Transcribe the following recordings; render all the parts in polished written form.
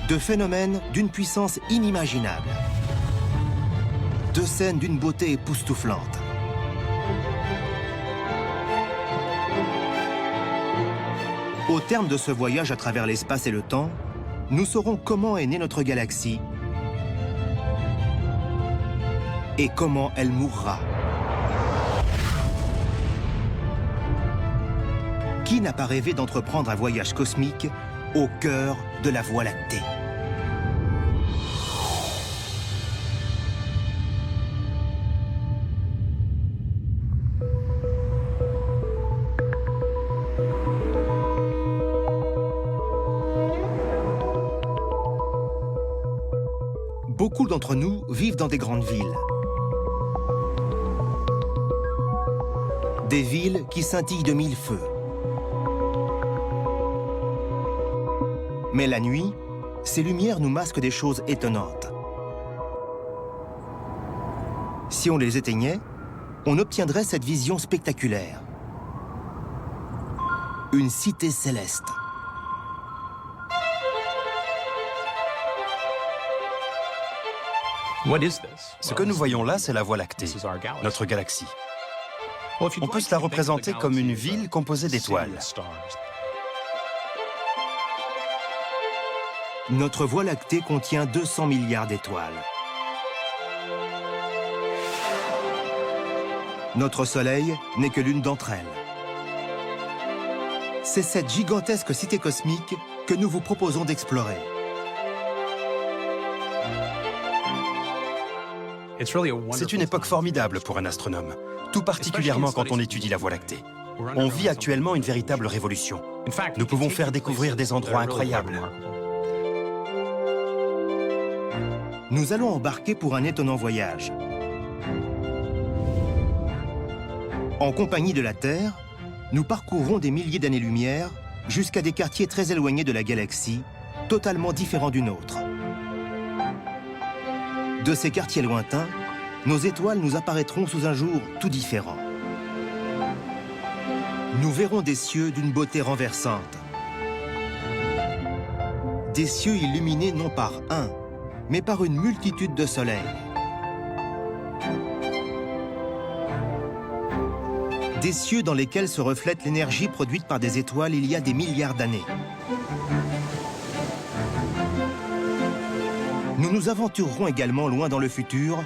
De phénomènes d'une puissance inimaginable. De scènes d'une beauté époustouflante. Au terme de ce voyage à travers l'espace et le temps, nous saurons comment est née notre galaxie et comment elle mourra. Qui n'a pas rêvé d'entreprendre un voyage cosmique au cœur de la Voie lactée? Beaucoup d'entre nous vivent dans des grandes villes. Des villes qui scintillent de mille feux. Mais la nuit, ces lumières nous masquent des choses étonnantes. Si on les éteignait, on obtiendrait cette vision spectaculaire. Une cité céleste. Ce que nous voyons là, c'est la Voie lactée, notre galaxie. On peut se la représenter comme une ville composée d'étoiles. Notre Voie lactée contient 200 milliards d'étoiles. Notre Soleil n'est que l'une d'entre elles. C'est cette gigantesque cité cosmique que nous vous proposons d'explorer. C'est une époque formidable pour un astronome, tout particulièrement quand on étudie la Voie lactée. On vit actuellement une véritable révolution. Nous pouvons faire découvrir des endroits incroyables. Nous allons embarquer pour un étonnant voyage. En compagnie de la Terre, nous parcourrons des milliers d'années-lumière jusqu'à des quartiers très éloignés de la galaxie, totalement différents du nôtre. De ces quartiers lointains, nos étoiles nous apparaîtront sous un jour tout différent. Nous verrons des cieux d'une beauté renversante. Des cieux illuminés non par un, mais par une multitude de soleils. Des cieux dans lesquels se reflète l'énergie produite par des étoiles il y a des milliards d'années. Nous nous aventurerons également loin dans le futur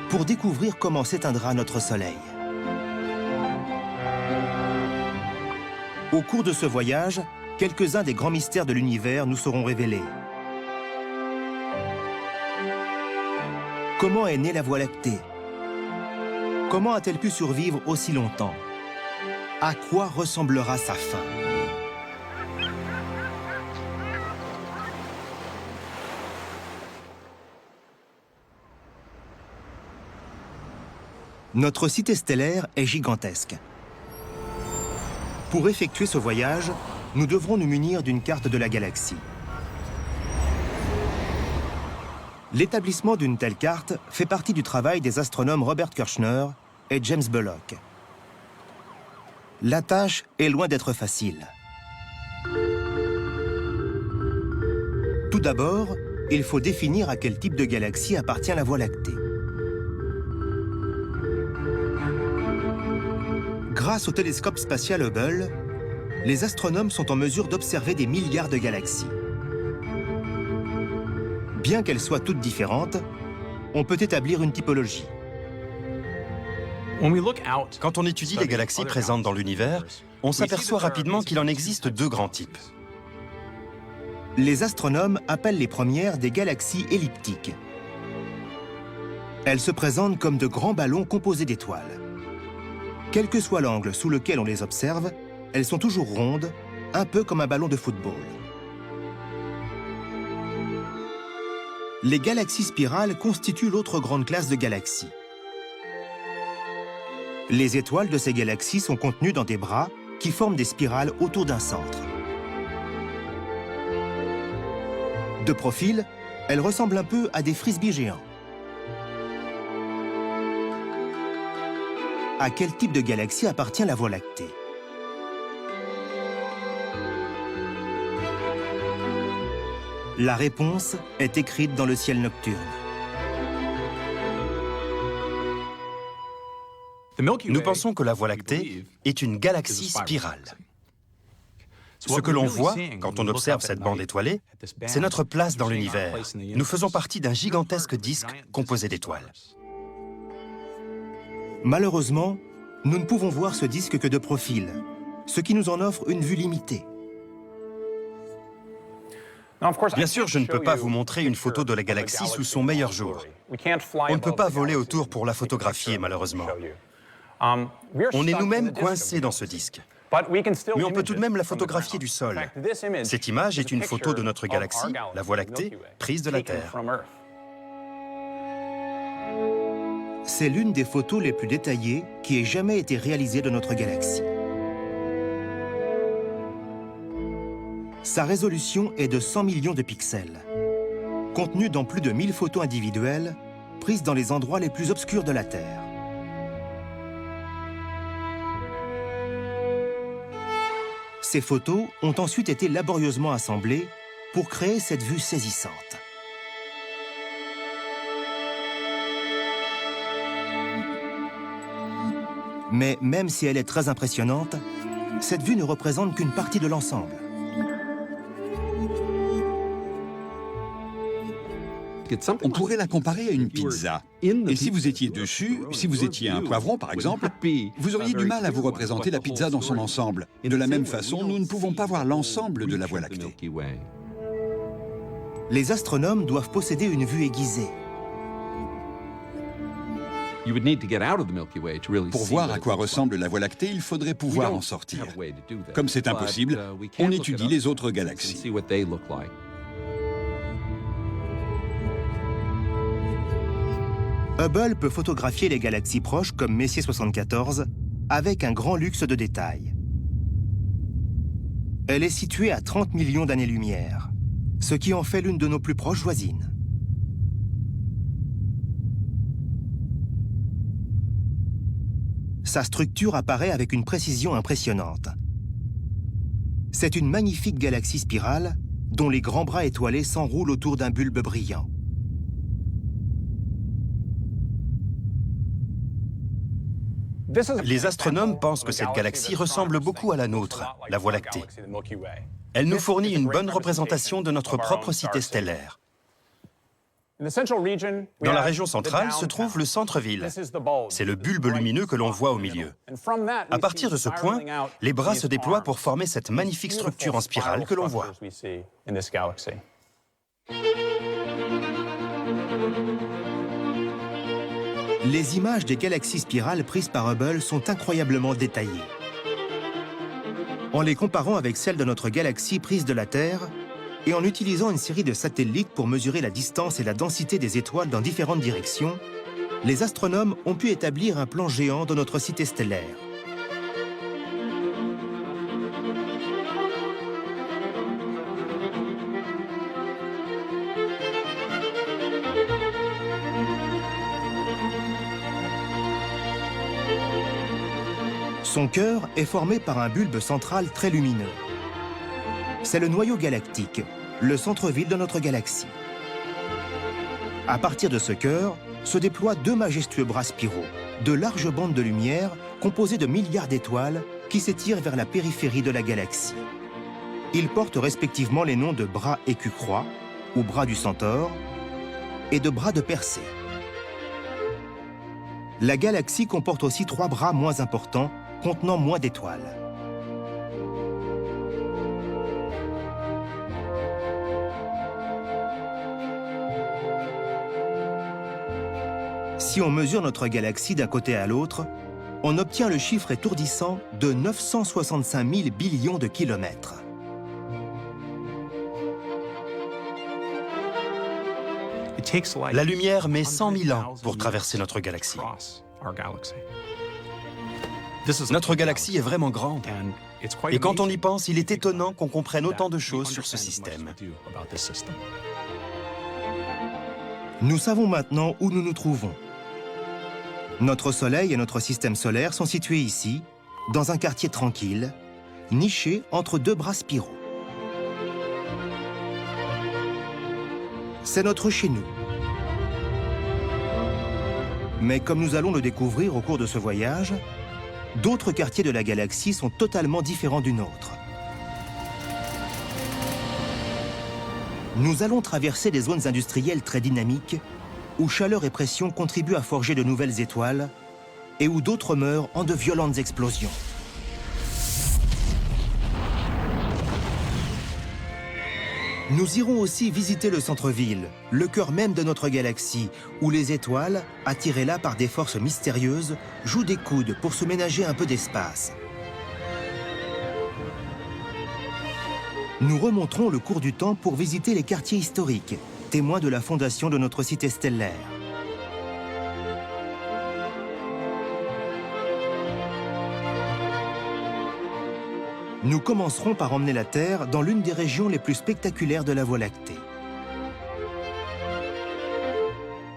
pour découvrir comment s'éteindra notre Soleil. Au cours de ce voyage, quelques-uns des grands mystères de l'univers nous seront révélés. Comment est née la Voie lactée? Comment a-t-elle pu survivre aussi longtemps? À quoi ressemblera sa fin? Notre cité stellaire est gigantesque. Pour effectuer ce voyage, nous devrons nous munir d'une carte de la galaxie. L'établissement d'une telle carte fait partie du travail des astronomes Robert Kirshner et James Bullock. La tâche est loin d'être facile. Tout d'abord, il faut définir à quel type de galaxie appartient la Voie lactée. Grâce au télescope spatial Hubble, les astronomes sont en mesure d'observer des milliards de galaxies. Bien qu'elles soient toutes différentes, on peut établir une typologie. Quand on étudie les galaxies présentes dans l'univers, on s'aperçoit rapidement qu'il en existe deux grands types. Les astronomes appellent les premières des galaxies elliptiques. Elles se présentent comme de grands ballons composés d'étoiles. Quel que soit l'angle sous lequel on les observe, elles sont toujours rondes, un peu comme un ballon de football. Les galaxies spirales constituent l'autre grande classe de galaxies. Les étoiles de ces galaxies sont contenues dans des bras qui forment des spirales autour d'un centre. De profil, elles ressemblent un peu à des frisbees géants. À quel type de galaxie appartient la Voie lactée? La réponse est écrite dans le ciel nocturne. Nous pensons que la Voie lactée est une galaxie spirale. Ce que l'on voit quand on observe cette bande étoilée, c'est notre place dans l'univers. Nous faisons partie d'un gigantesque disque composé d'étoiles. Malheureusement, nous ne pouvons voir ce disque que de profil, ce qui nous en offre une vue limitée. Bien sûr, je ne peux pas vous montrer une photo de la galaxie sous son meilleur jour. On ne peut pas voler autour pour la photographier, malheureusement. On est nous-mêmes coincés dans ce disque. Mais on peut tout de même la photographier du sol. Cette image est une photo de notre galaxie, la Voie lactée, prise de la Terre. C'est l'une des photos les plus détaillées qui ait jamais été réalisée de notre galaxie. Sa résolution est de 100 millions de pixels, contenue dans plus de 1000 photos individuelles, prises dans les endroits les plus obscurs de la Terre. Ces photos ont ensuite été laborieusement assemblées pour créer cette vue saisissante. Mais même si elle est très impressionnante, cette vue ne représente qu'une partie de l'ensemble. On pourrait la comparer à une pizza. Et si vous étiez dessus, si vous étiez un poivron par exemple, vous auriez du mal à vous représenter la pizza dans son ensemble. De la même façon, nous ne pouvons pas voir l'ensemble de la Voie lactée. Les astronomes doivent posséder une vue aiguisée. Pour voir à quoi ressemble la Voie lactée, il faudrait pouvoir en sortir. Comme c'est impossible, on étudie les autres galaxies. Hubble peut photographier les galaxies proches comme Messier 74 avec un grand luxe de détails. Elle est située à 30 millions d'années-lumière, ce qui en fait l'une de nos plus proches voisines. Sa structure apparaît avec une précision impressionnante. C'est une magnifique galaxie spirale dont les grands bras étoilés s'enroulent autour d'un bulbe brillant. Les astronomes pensent que cette galaxie ressemble beaucoup à la nôtre, la Voie lactée. Elle nous fournit une bonne représentation de notre propre cité stellaire. Dans la région centrale se trouve le centre-ville. C'est le bulbe lumineux que l'on voit au milieu. À partir de ce point, les bras se déploient pour former cette magnifique structure en spirale que l'on voit. Les images des galaxies spirales prises par Hubble sont incroyablement détaillées. En les comparant avec celles de notre galaxie prise de la Terre, et en utilisant une série de satellites pour mesurer la distance et la densité des étoiles dans différentes directions, les astronomes ont pu établir un plan géant de notre cité stellaire. Son cœur est formé par un bulbe central très lumineux. C'est le noyau galactique, le centre-ville de notre galaxie. À partir de ce cœur, se déploient deux majestueux bras spiraux, de larges bandes de lumière composées de milliards d'étoiles qui s'étirent vers la périphérie de la galaxie. Ils portent respectivement les noms de bras écu-croix, ou bras du Centaure, et de bras de Persée. La galaxie comporte aussi trois bras moins importants, contenant moins d'étoiles. Si on mesure notre galaxie d'un côté à l'autre, on obtient le chiffre étourdissant de 965 000 billions de kilomètres. La lumière met 100 000 ans pour traverser notre galaxie. Notre galaxie est vraiment grande. Et quand on y pense, il est étonnant qu'on comprenne autant de choses sur ce système. Nous savons maintenant où nous nous trouvons. Notre Soleil et notre système solaire sont situés ici, dans un quartier tranquille, niché entre deux bras spiraux. C'est notre chez nous. Mais comme nous allons le découvrir au cours de ce voyage, d'autres quartiers de la galaxie sont totalement différents du nôtre. Nous allons traverser des zones industrielles très dynamiques, où chaleur et pression contribuent à forger de nouvelles étoiles, et où d'autres meurent en de violentes explosions. Nous irons aussi visiter le centre-ville, le cœur même de notre galaxie, où les étoiles, attirées là par des forces mystérieuses, jouent des coudes pour se ménager un peu d'espace. Nous remonterons le cours du temps pour visiter les quartiers historiques, témoins de la fondation de notre cité stellaire. Nous commencerons par emmener la Terre dans l'une des régions les plus spectaculaires de la Voie lactée.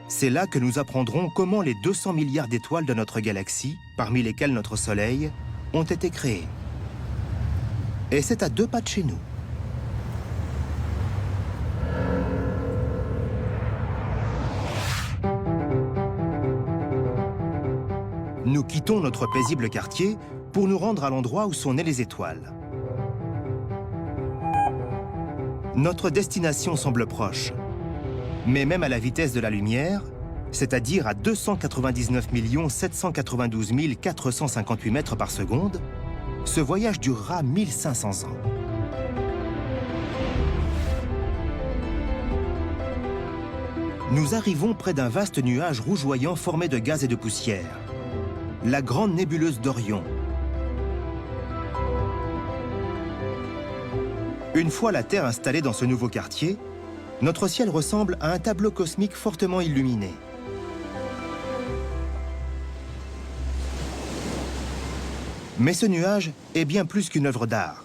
C'est là que nous apprendrons comment les 200 milliards d'étoiles de notre galaxie, parmi lesquelles notre Soleil, ont été créées. Et c'est à 2 pas de chez nous. Nous quittons notre paisible quartier pour nous rendre à l'endroit où sont nées les étoiles. Notre destination semble proche. Mais même à la vitesse de la lumière, c'est-à-dire à 299 792 458 mètres par seconde, ce voyage durera 1500 ans. Nous arrivons près d'un vaste nuage rougeoyant formé de gaz et de poussière. La grande nébuleuse d'Orion. Une fois la Terre installée dans ce nouveau quartier, notre ciel ressemble à un tableau cosmique fortement illuminé. Mais ce nuage est bien plus qu'une œuvre d'art.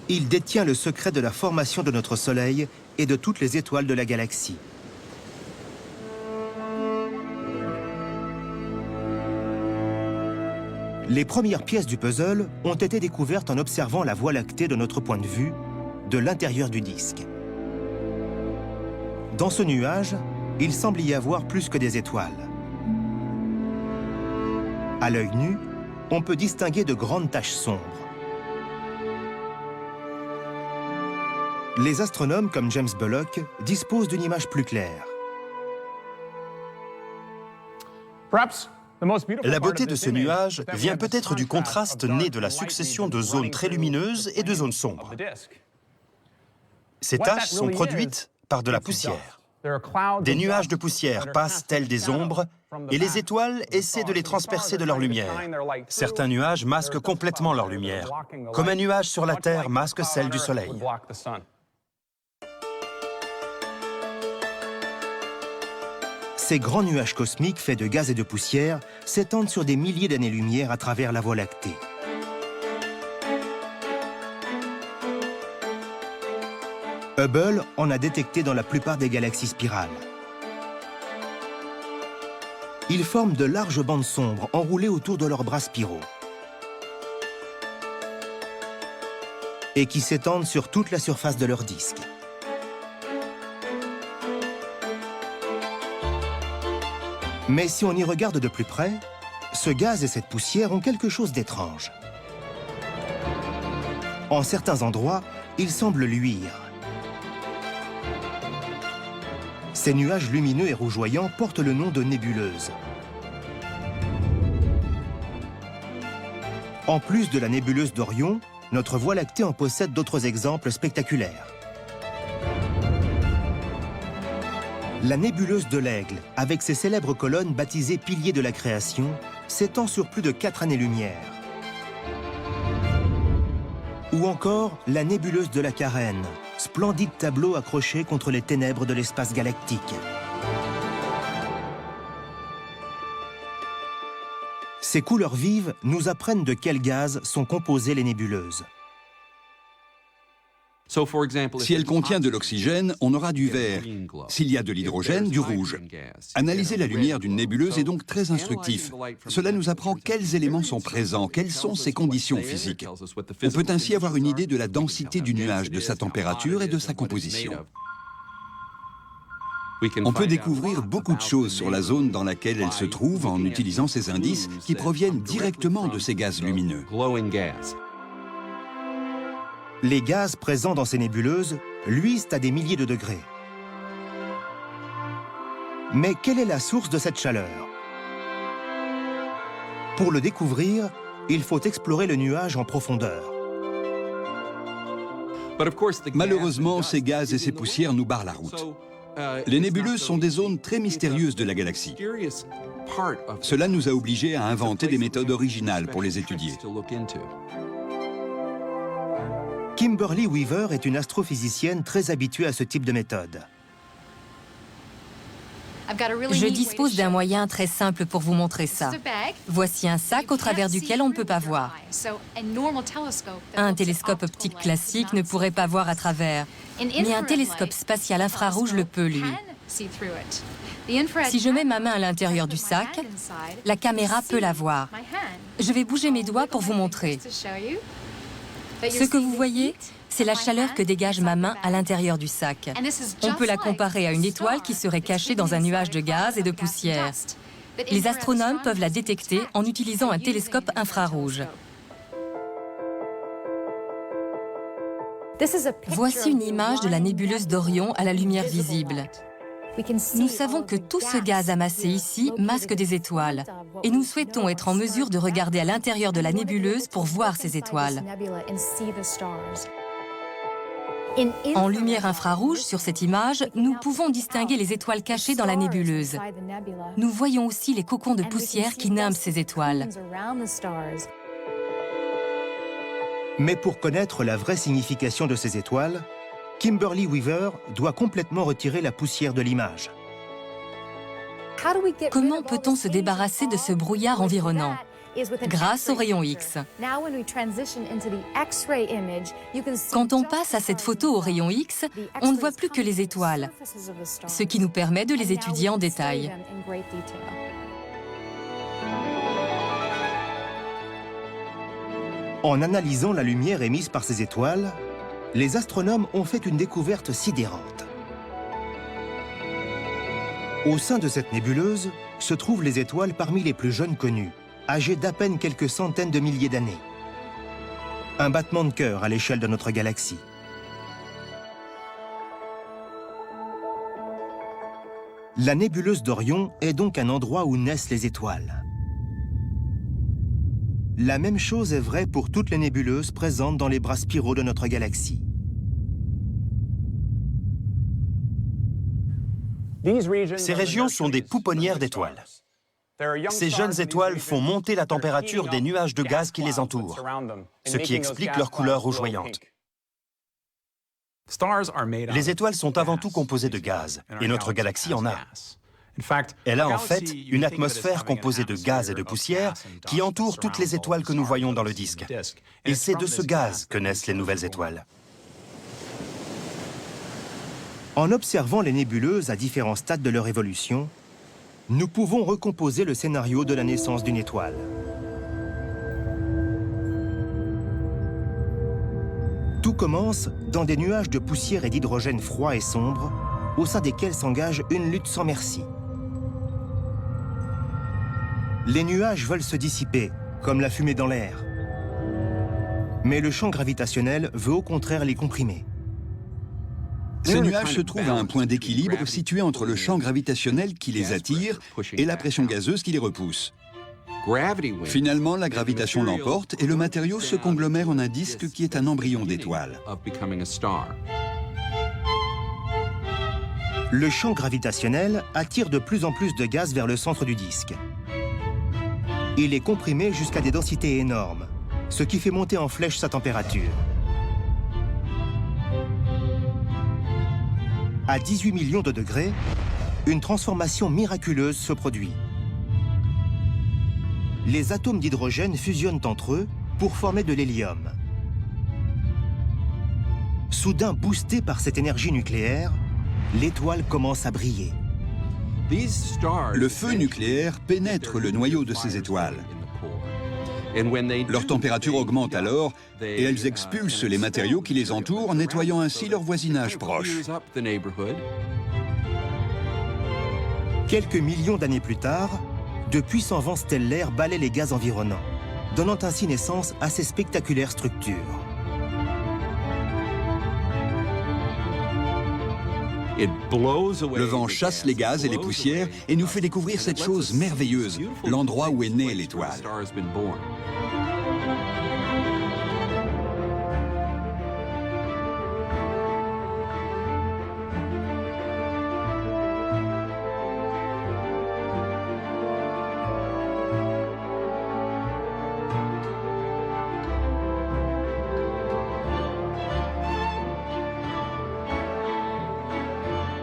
Il détient le secret de la formation de notre Soleil et de toutes les étoiles de la galaxie. Les premières pièces du puzzle ont été découvertes en observant la Voie lactée de notre point de vue, de l'intérieur du disque. Dans ce nuage, il semble y avoir plus que des étoiles. À l'œil nu, on peut distinguer de grandes taches sombres. Les astronomes comme James Bullock disposent d'une image plus claire. La beauté de ce nuage vient peut-être du contraste né de la succession de zones très lumineuses et de zones sombres. Ces taches sont produites par de la poussière. Des nuages de poussière passent tels des ombres et les étoiles essaient de les transpercer de leur lumière. Certains nuages masquent complètement leur lumière, comme un nuage sur la Terre masque celle du Soleil. Ces grands nuages cosmiques faits de gaz et de poussière s'étendent sur des milliers d'années-lumière à travers la Voie lactée. Hubble en a détecté dans la plupart des galaxies spirales. Ils forment de larges bandes sombres enroulées autour de leurs bras spiraux et qui s'étendent sur toute la surface de leur disque. Mais si on y regarde de plus près, ce gaz et cette poussière ont quelque chose d'étrange. En certains endroits, ils semblent luire. Ces nuages lumineux et rougeoyants portent le nom de nébuleuses. En plus de la nébuleuse d'Orion, notre Voie lactée en possède d'autres exemples spectaculaires. La nébuleuse de l'Aigle, avec ses célèbres colonnes baptisées piliers de la création, s'étend sur plus de 4 années-lumière. Ou encore la nébuleuse de la Carène, splendide tableau accroché contre les ténèbres de l'espace galactique. Ces couleurs vives nous apprennent de quels gaz sont composées les nébuleuses. Si elle contient de l'oxygène, on aura du vert. S'il y a de l'hydrogène, du rouge. Analyser la lumière d'une nébuleuse est donc très instructif. Cela nous apprend quels éléments sont présents, quelles sont ses conditions physiques. On peut ainsi avoir une idée de la densité du nuage, de sa température et de sa composition. On peut découvrir beaucoup de choses sur la zone dans laquelle elle se trouve en utilisant ces indices qui proviennent directement de ces gaz lumineux. Les gaz présents dans ces nébuleuses luisent à des milliers de degrés. Mais quelle est la source de cette chaleur? Pour le découvrir, il faut explorer le nuage en profondeur. Malheureusement, ces gaz et ces poussières nous barrent la route. Les nébuleuses sont des zones très mystérieuses de la galaxie. Cela nous a obligés à inventer des méthodes originales pour les étudier. Kimberly Weaver est une astrophysicienne très habituée à ce type de méthode. Je dispose d'un moyen très simple pour vous montrer ça. Voici un sac au travers duquel on ne peut pas voir. Un télescope optique classique ne pourrait pas voir à travers, mais un télescope spatial infrarouge le peut, lui. Si je mets ma main à l'intérieur du sac, la caméra peut la voir. Je vais bouger mes doigts pour vous montrer. Ce que vous voyez, c'est la chaleur que dégage ma main à l'intérieur du sac. On peut la comparer à une étoile qui serait cachée dans un nuage de gaz et de poussière. Les astronomes peuvent la détecter en utilisant un télescope infrarouge. Voici une image de la nébuleuse d'Orion à la lumière visible. Nous savons que tout ce gaz amassé ici masque des étoiles, et nous souhaitons être en mesure de regarder à l'intérieur de la nébuleuse pour voir ces étoiles. En lumière infrarouge, sur cette image, nous pouvons distinguer les étoiles cachées dans la nébuleuse. Nous voyons aussi les cocons de poussière qui nimbent ces étoiles. Mais pour connaître la vraie signification de ces étoiles, Kimberly Weaver doit complètement retirer la poussière de l'image. Comment peut-on se débarrasser de ce brouillard environnant? Grâce aux rayons X. Quand on passe à cette photo aux rayons X, on ne voit plus que les étoiles, ce qui nous permet de les étudier en détail. En analysant la lumière émise par ces étoiles, les astronomes ont fait une découverte sidérante. Au sein de cette nébuleuse se trouvent les étoiles parmi les plus jeunes connues, âgées d'à peine quelques centaines de milliers d'années. Un battement de cœur à l'échelle de notre galaxie. La nébuleuse d'Orion est donc un endroit où naissent les étoiles. La même chose est vraie pour toutes les nébuleuses présentes dans les bras spiraux de notre galaxie. Ces régions sont des pouponnières d'étoiles. Ces jeunes étoiles font monter la température des nuages de gaz qui les entourent, ce qui explique leur couleur rougeoyante. Les étoiles sont avant tout composées de gaz, et notre galaxie en a. Elle a en fait une atmosphère composée de gaz et de poussière qui entoure toutes les étoiles que nous voyons dans le disque. Et c'est de ce gaz que naissent les nouvelles étoiles. En observant les nébuleuses à différents stades de leur évolution, nous pouvons recomposer le scénario de la naissance d'une étoile. Tout commence dans des nuages de poussière et d'hydrogène froid et sombre, au sein desquels s'engage une lutte sans merci. Les nuages veulent se dissiper, comme la fumée dans l'air. Mais le champ gravitationnel veut au contraire les comprimer. Ces nuages se trouvent à un point d'équilibre situé entre le champ gravitationnel qui les attire et la pression gazeuse qui les repousse. Finalement, la gravitation l'emporte et le matériau se conglomère en un disque qui est un embryon d'étoile. Le champ gravitationnel attire de plus en plus de gaz vers le centre du disque. Il est comprimé jusqu'à des densités énormes, ce qui fait monter en flèche sa température. À 18 millions de degrés, une transformation miraculeuse se produit. Les atomes d'hydrogène fusionnent entre eux pour former de l'hélium. Soudain boosté par cette énergie nucléaire, l'étoile commence à briller. Le feu nucléaire pénètre le noyau de ces étoiles. Leur température augmente alors et elles expulsent les matériaux qui les entourent, nettoyant ainsi leur voisinage proche. Quelques millions d'années plus tard, de puissants vents stellaires balaient les gaz environnants, donnant ainsi naissance à ces spectaculaires structures. Le vent chasse les gaz et les poussières et nous fait découvrir cette chose merveilleuse, l'endroit où est née l'étoile.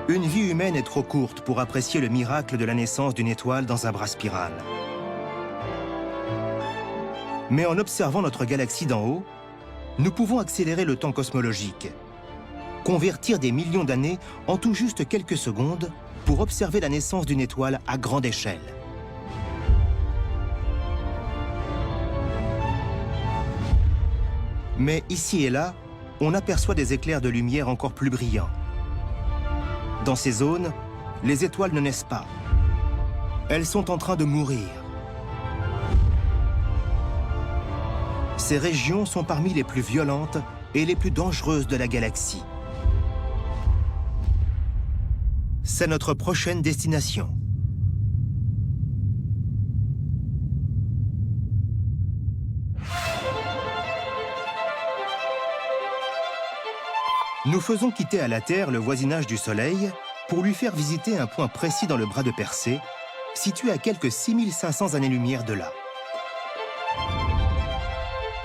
Une vie humaine est trop courte pour apprécier le miracle de la naissance d'une étoile dans un bras spiral. Mais en observant notre galaxie d'en haut, nous pouvons accélérer le temps cosmologique, convertir des millions d'années en tout juste quelques secondes pour observer la naissance d'une étoile à grande échelle. Mais ici et là, on aperçoit des éclairs de lumière encore plus brillants. Dans ces zones, les étoiles ne naissent pas. Elles sont en train de mourir. Ces régions sont parmi les plus violentes et les plus dangereuses de la galaxie. C'est notre prochaine destination. Nous faisons quitter à la Terre le voisinage du Soleil pour lui faire visiter un point précis dans le bras de Persée, situé à quelques 6500 années-lumière de là.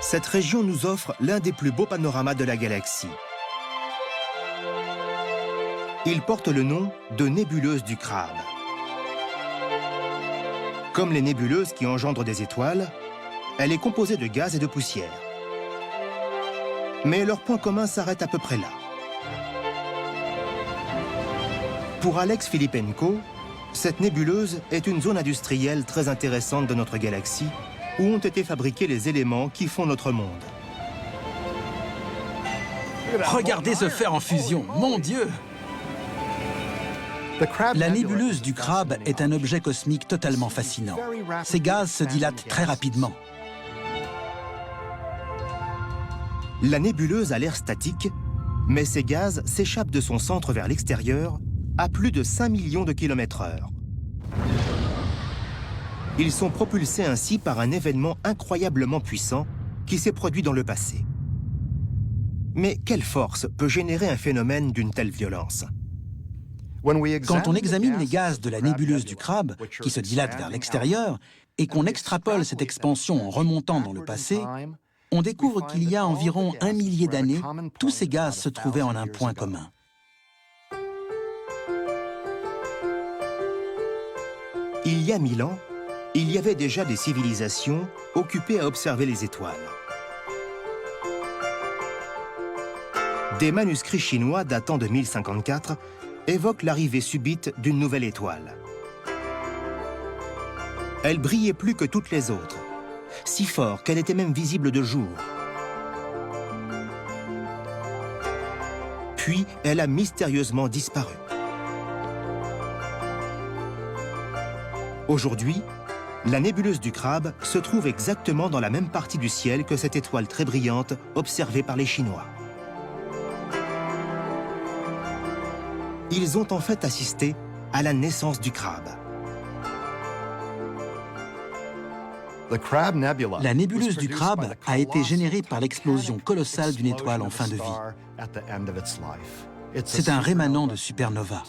Cette région nous offre l'un des plus beaux panoramas de la galaxie. Il porte le nom de nébuleuse du Crabe. Comme les nébuleuses qui engendrent des étoiles, elle est composée de gaz et de poussière. Mais leur point commun s'arrête à peu près là. Pour Alex Filippenko, cette nébuleuse est une zone industrielle très intéressante de notre galaxie où ont été fabriqués les éléments qui font notre monde. Regardez ce fer en fusion, mon Dieu! La nébuleuse du Crabe est un objet cosmique totalement fascinant. Ces gaz se dilatent très rapidement. La nébuleuse a l'air statique, mais ces gaz s'échappent de son centre vers l'extérieur à plus de 5 millions de km/h. Ils sont propulsés ainsi par un événement incroyablement puissant qui s'est produit dans le passé. Mais quelle force peut générer un phénomène d'une telle violence? Quand on examine les gaz de la nébuleuse du Crabe, qui se dilatent vers l'extérieur, et qu'on extrapole cette expansion en remontant dans le passé, on découvre qu'il y a environ 1 millier d'années, tous ces gaz se trouvaient en un point commun. Il y a 1000 ans, il y avait déjà des civilisations occupées à observer les étoiles. Des manuscrits chinois datant de 1054 évoquent l'arrivée subite d'une nouvelle étoile. Elle brillait plus que toutes les autres, si fort qu'elle était même visible de jour. Puis, elle a mystérieusement disparu. Aujourd'hui, la nébuleuse du Crabe se trouve exactement dans la même partie du ciel que cette étoile très brillante observée par les Chinois. Ils ont en fait assisté à la naissance du Crabe. La nébuleuse du Crabe a été générée par l'explosion colossale d'une étoile en fin de vie. C'est un rémanent de supernova.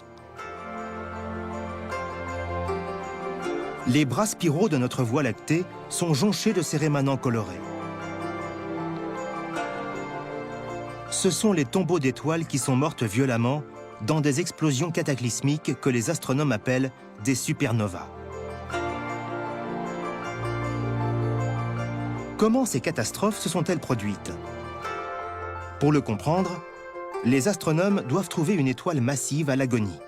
Les bras spiraux de notre Voie lactée sont jonchés de ces rémanents colorés. Ce sont les tombeaux d'étoiles qui sont mortes violemment dans des explosions cataclysmiques que les astronomes appellent des supernovas. Comment ces catastrophes se sont-elles produites? Pour le comprendre, les astronomes doivent trouver une étoile massive à l'agonie.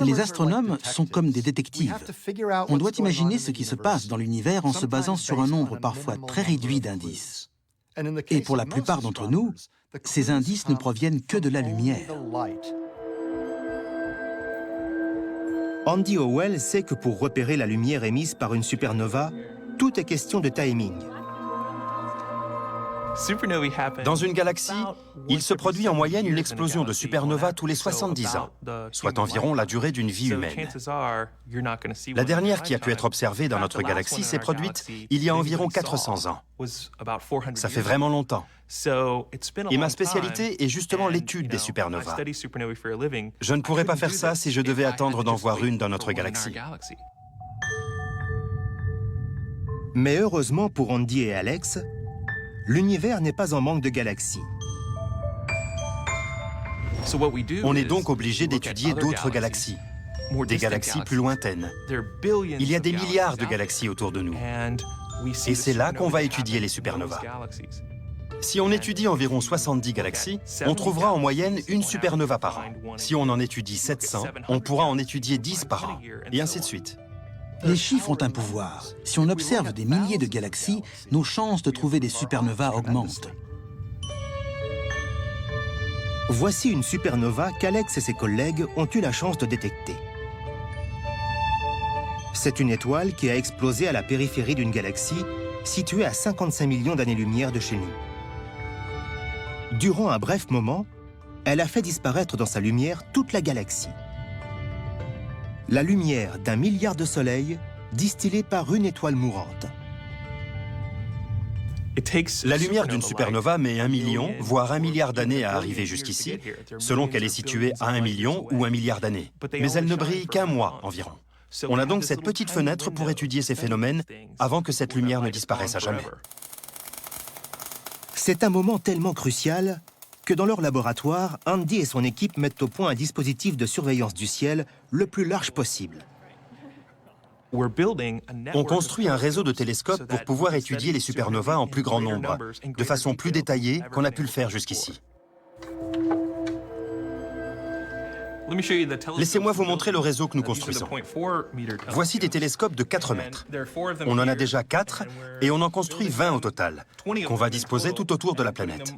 Les astronomes sont comme des détectives. On doit imaginer ce qui se passe dans l'univers en se basant sur un nombre parfois très réduit d'indices. Et pour la plupart d'entre nous, ces indices ne proviennent que de la lumière. Andy Howell sait que pour repérer la lumière émise par une supernova, tout est question de timing. Dans une galaxie, il se produit en moyenne une explosion de supernova tous les 70 ans, soit environ la durée d'une vie humaine. La dernière qui a pu être observée dans notre galaxie s'est produite il y a environ 400 ans. Ça fait vraiment longtemps. Et ma spécialité est justement l'étude des supernovas. Je ne pourrais pas faire ça si je devais attendre d'en voir une dans notre galaxie. Mais heureusement pour Andy et Alex, l'univers n'est pas en manque de galaxies. On est donc obligé d'étudier d'autres galaxies, des galaxies plus lointaines. Il y a des milliards de galaxies autour de nous. Et c'est là qu'on va étudier les supernovas. Si on étudie environ 70 galaxies, on trouvera en moyenne une supernova par an. Si on en étudie 700, on pourra en étudier 10 par an, et ainsi de suite. Les chiffres ont un pouvoir. Si on observe des milliers de galaxies, nos chances de trouver des supernovas augmentent. Voici une supernova qu'Alex et ses collègues ont eu la chance de détecter. C'est une étoile qui a explosé à la périphérie d'une galaxie située à 55 millions d'années-lumière de chez nous. Durant un bref moment, elle a fait disparaître dans sa lumière toute la galaxie. La lumière d'1 milliard de soleils distillée par une étoile mourante. La lumière d'une supernova met 1 million, voire 1 milliard d'années à arriver jusqu'ici, selon qu'elle est située à 1 million ou 1 milliard d'années. Mais elle ne brille qu'1 mois environ. On a donc cette petite fenêtre pour étudier ces phénomènes avant que cette lumière ne disparaisse à jamais. C'est un moment tellement crucial que dans leur laboratoire, Andy et son équipe mettent au point un dispositif de surveillance du ciel le plus large possible. On construit un réseau de télescopes pour pouvoir étudier les supernovas en plus grand nombre, de façon plus détaillée qu'on a pu le faire jusqu'ici. Laissez-moi vous montrer le réseau que nous construisons. Voici des télescopes de 4 mètres. On en a déjà 4 et on en construit 20 au total, qu'on va disposer tout autour de la planète.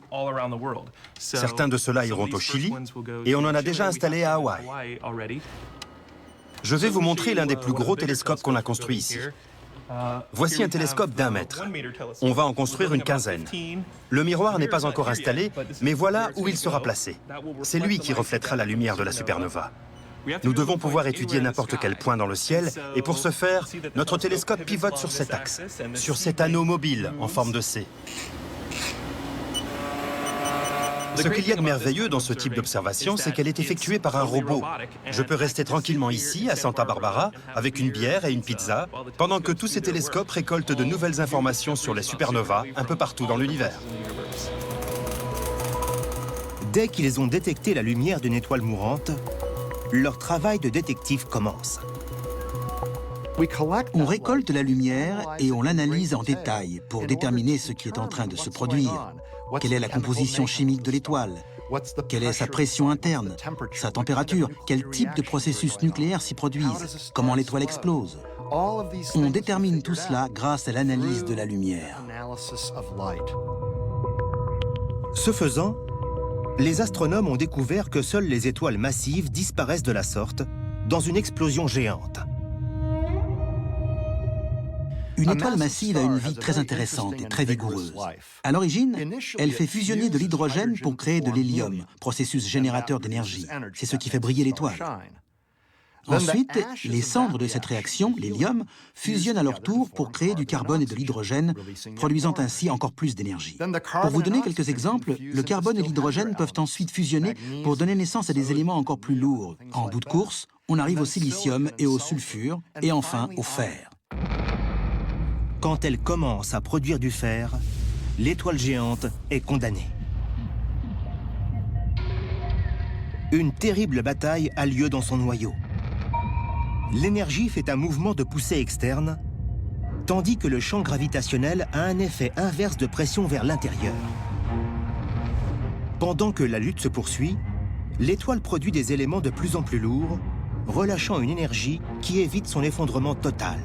Certains de ceux-là iront au Chili et on en a déjà installé à Hawaï. Je vais vous montrer l'un des plus gros télescopes qu'on a construit ici. Voici un télescope d'1 mètre. On va en construire une quinzaine. Le miroir n'est pas encore installé, mais voilà où il sera placé. C'est lui qui reflètera la lumière de la supernova. Nous devons pouvoir étudier n'importe quel point dans le ciel, et pour ce faire, notre télescope pivote sur cet axe, sur cet anneau mobile en forme de C. Ce qu'il y a de merveilleux dans ce type d'observation, c'est qu'elle est effectuée par un robot. Je peux rester tranquillement ici, à Santa Barbara, avec une bière et une pizza, pendant que tous ces télescopes récoltent de nouvelles informations sur les supernovas un peu partout dans l'univers. Dès qu'ils ont détecté la lumière d'une étoile mourante, leur travail de détective commence. On récolte la lumière et on l'analyse en détail pour déterminer ce qui est en train de se produire. Quelle est la composition chimique de l'étoile? Quelle est sa pression interne, sa température? Quel type de processus nucléaire s'y produisent? Comment l'étoile explose? On détermine tout cela grâce à l'analyse de la lumière. Ce faisant, les astronomes ont découvert que seules les étoiles massives disparaissent de la sorte dans une explosion géante. Une étoile massive a une vie très intéressante et très vigoureuse. À l'origine, elle fait fusionner de l'hydrogène pour créer de l'hélium, processus générateur d'énergie. C'est ce qui fait briller l'étoile. Ensuite, les cendres de cette réaction, l'hélium, fusionnent à leur tour pour créer du carbone et de l'hydrogène, produisant ainsi encore plus d'énergie. Pour vous donner quelques exemples, le carbone et l'hydrogène peuvent ensuite fusionner pour donner naissance à des éléments encore plus lourds. En bout de course, on arrive au silicium et au sulfure, et enfin au fer. Quand elle commence à produire du fer, l'étoile géante est condamnée. Une terrible bataille a lieu dans son noyau. L'énergie fait un mouvement de poussée externe, tandis que le champ gravitationnel a un effet inverse de pression vers l'intérieur. Pendant que la lutte se poursuit, l'étoile produit des éléments de plus en plus lourds, relâchant une énergie qui évite son effondrement total.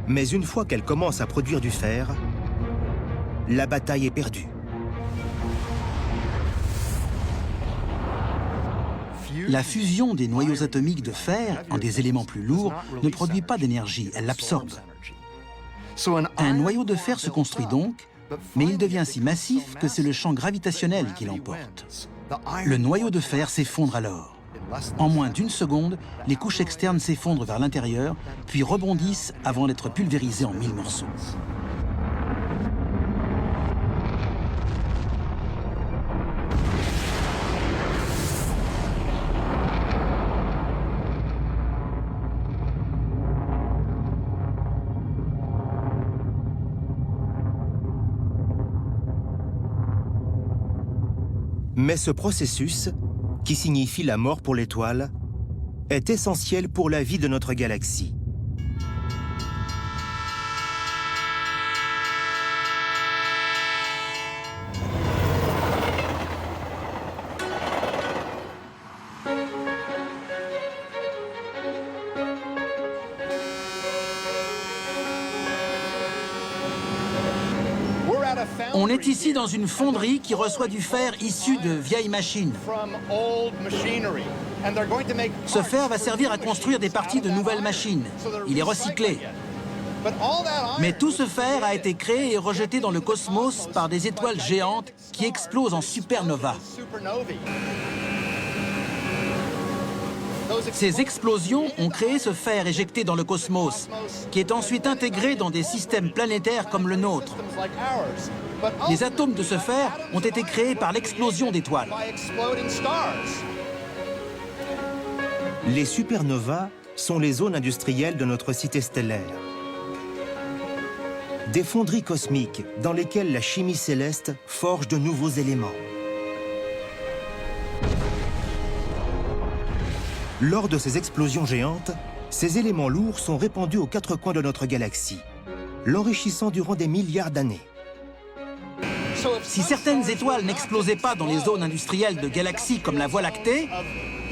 Mais une fois qu'elle commence à produire du fer, la bataille est perdue. La fusion des noyaux atomiques de fer en des éléments plus lourds ne produit pas d'énergie, elle l'absorbe. Un noyau de fer se construit donc, mais il devient si massif que c'est le champ gravitationnel qui l'emporte. Le noyau de fer s'effondre alors. En moins d'une seconde, les couches externes s'effondrent vers l'intérieur, puis rebondissent avant d'être pulvérisées en 1000 morceaux. Mais ce processus, qui signifie la mort pour l'étoile, est essentiel pour la vie de notre galaxie. On est ici dans une fonderie qui reçoit du fer issu de vieilles machines. Ce fer va servir à construire des parties de nouvelles machines. Il est recyclé. Mais tout ce fer a été créé et rejeté dans le cosmos par des étoiles géantes qui explosent en supernovas. Ces explosions ont créé ce fer éjecté dans le cosmos, qui est ensuite intégré dans des systèmes planétaires comme le nôtre. Les atomes de ce fer ont été créés par l'explosion d'étoiles. Les supernovas sont les zones industrielles de notre cité stellaire. Des fonderies cosmiques dans lesquelles la chimie céleste forge de nouveaux éléments. Lors de ces explosions géantes, ces éléments lourds sont répandus aux quatre coins de notre galaxie, l'enrichissant durant des milliards d'années. Si certaines étoiles n'explosaient pas dans les zones industrielles de galaxies comme la Voie lactée,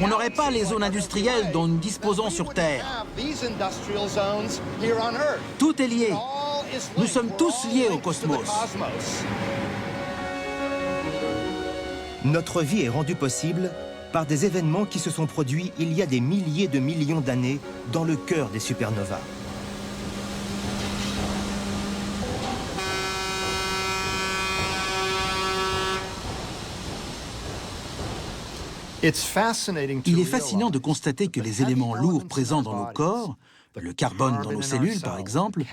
on n'aurait pas les zones industrielles dont nous disposons sur Terre. Tout est lié. Nous sommes tous liés au cosmos. Notre vie est rendue possible par des événements qui se sont produits il y a des milliers de millions d'années dans le cœur des supernovas. Il est fascinant de constater que les éléments lourds présents dans nos corps, le carbone dans nos cellules par exemple,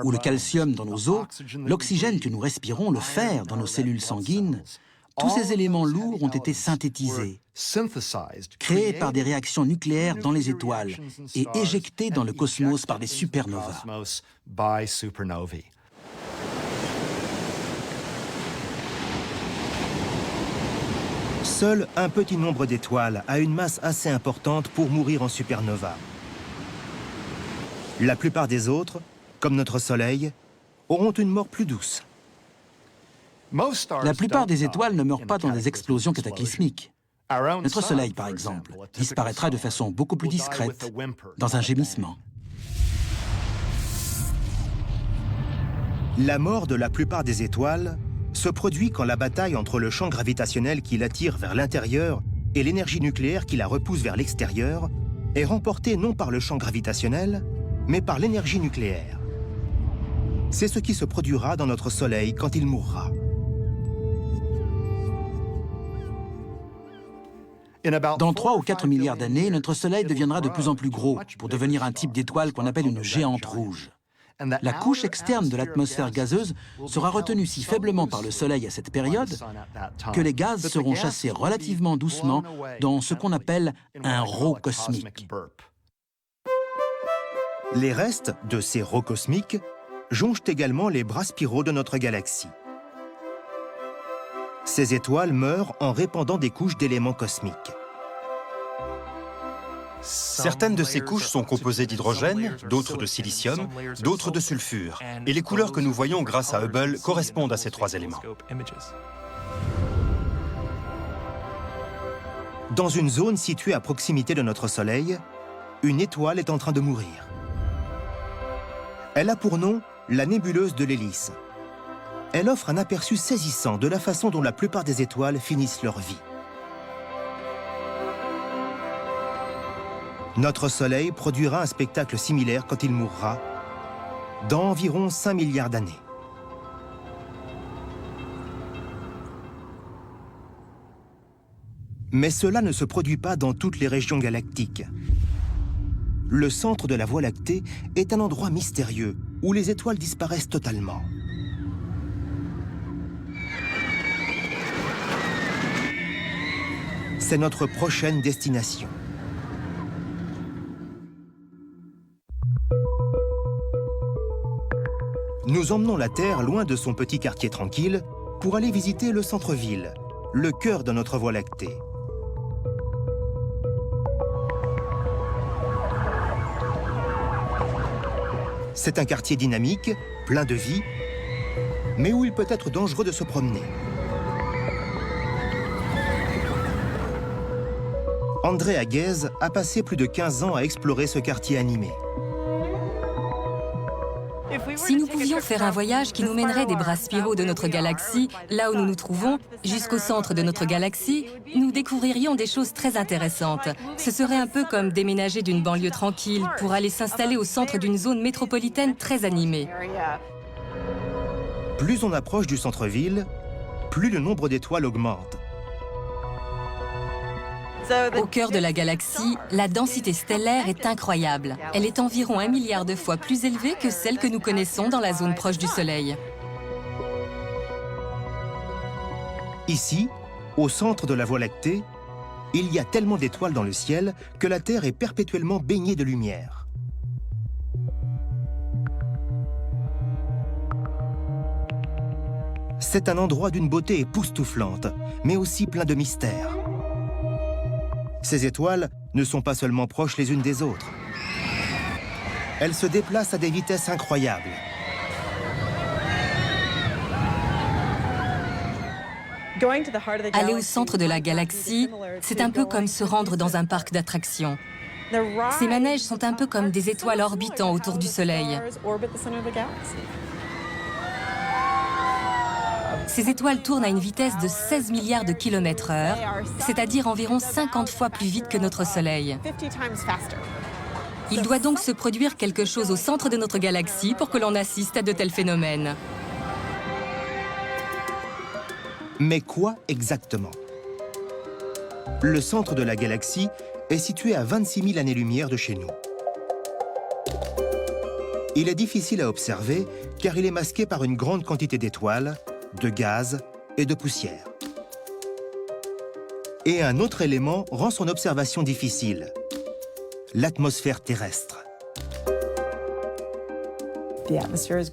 ou le calcium dans nos os, l'oxygène que nous respirons, le fer dans nos cellules sanguines, tous ces éléments lourds ont été synthétisés, créés par des réactions nucléaires dans les étoiles et éjectés dans le cosmos par des supernovas. Seul un petit nombre d'étoiles a une masse assez importante pour mourir en supernova. La plupart des autres, comme notre Soleil, auront une mort plus douce. La plupart des étoiles ne meurent pas dans des explosions cataclysmiques. Notre Soleil, par exemple, disparaîtra de façon beaucoup plus discrète, dans un gémissement. La mort de la plupart des étoiles se produit quand la bataille entre le champ gravitationnel qui l'attire vers l'intérieur et l'énergie nucléaire qui la repousse vers l'extérieur est remportée non par le champ gravitationnel, mais par l'énergie nucléaire. C'est ce qui se produira dans notre Soleil quand il mourra. Dans 3 ou 4 milliards d'années, notre Soleil deviendra de plus en plus gros pour devenir un type d'étoile qu'on appelle une géante rouge. La couche externe de l'atmosphère gazeuse sera retenue si faiblement par le Soleil à cette période que les gaz seront chassés relativement doucement dans ce qu'on appelle un rot cosmique. Les restes de ces rots cosmiques jonchent également les bras spiraux de notre galaxie. Ces étoiles meurent en répandant des couches d'éléments cosmiques. Certaines de ces couches sont composées d'hydrogène, d'autres de silicium, d'autres de sulfure. Et les couleurs que nous voyons grâce à Hubble correspondent à ces trois éléments. Dans une zone située à proximité de notre Soleil, une étoile est en train de mourir. Elle a pour nom la nébuleuse de l'hélice. Elle offre un aperçu saisissant de la façon dont la plupart des étoiles finissent leur vie. Notre Soleil produira un spectacle similaire quand il mourra, dans environ 5 milliards d'années. Mais cela ne se produit pas dans toutes les régions galactiques. Le centre de la Voie lactée est un endroit mystérieux où les étoiles disparaissent totalement. C'est notre prochaine destination. Nous emmenons la Terre loin de son petit quartier tranquille pour aller visiter le centre-ville, le cœur de notre Voie lactée. C'est un quartier dynamique, plein de vie, mais où il peut être dangereux de se promener. André Aguez a passé plus de 15 ans à explorer ce quartier animé. Si nous pouvions faire un voyage qui nous mènerait des bras spiraux de notre galaxie, là où nous nous trouvons, jusqu'au centre de notre galaxie, nous découvririons des choses très intéressantes. Ce serait un peu comme déménager d'une banlieue tranquille pour aller s'installer au centre d'une zone métropolitaine très animée. Plus on approche du centre-ville, plus le nombre d'étoiles augmente. Au cœur de la galaxie, la densité stellaire est incroyable. Elle est environ 1 milliard de fois plus élevée que celle que nous connaissons dans la zone proche du Soleil. Ici, au centre de la Voie lactée, il y a tellement d'étoiles dans le ciel que la Terre est perpétuellement baignée de lumière. C'est un endroit d'une beauté époustouflante, mais aussi plein de mystères. Ces étoiles ne sont pas seulement proches les unes des autres. Elles se déplacent à des vitesses incroyables. Aller au centre de la galaxie, c'est un peu comme se rendre dans un parc d'attractions. Ces manèges sont un peu comme des étoiles orbitant autour du Soleil. Ces étoiles tournent à une vitesse de 16 milliards de kilomètres/heure, c'est-à-dire environ 50 fois plus vite que notre Soleil. Il doit donc se produire quelque chose au centre de notre galaxie pour que l'on assiste à de tels phénomènes. Mais quoi exactement? Le centre de la galaxie est situé à 26 000 années-lumière de chez nous. Il est difficile à observer car il est masqué par une grande quantité d'étoiles, de gaz et de poussière. Et un autre élément rend son observation difficile, l'atmosphère terrestre.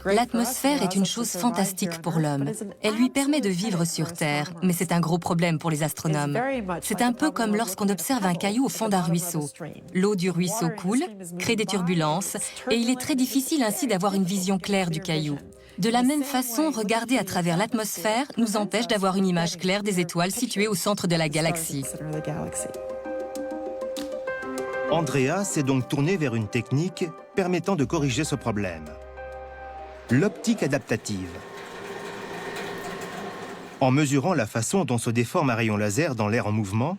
L'atmosphère est une chose fantastique pour l'homme. Elle lui permet de vivre sur Terre, mais c'est un gros problème pour les astronomes. C'est un peu comme lorsqu'on observe un caillou au fond d'un ruisseau. L'eau du ruisseau coule, crée des turbulences, et il est très difficile ainsi d'avoir une vision claire du caillou. De la même façon, regarder à travers l'atmosphère nous empêche d'avoir une image claire des étoiles situées au centre de la galaxie. Andrea s'est donc tourné vers une technique permettant de corriger ce problème. L'optique adaptative. En mesurant la façon dont se déforme un rayon laser dans l'air en mouvement,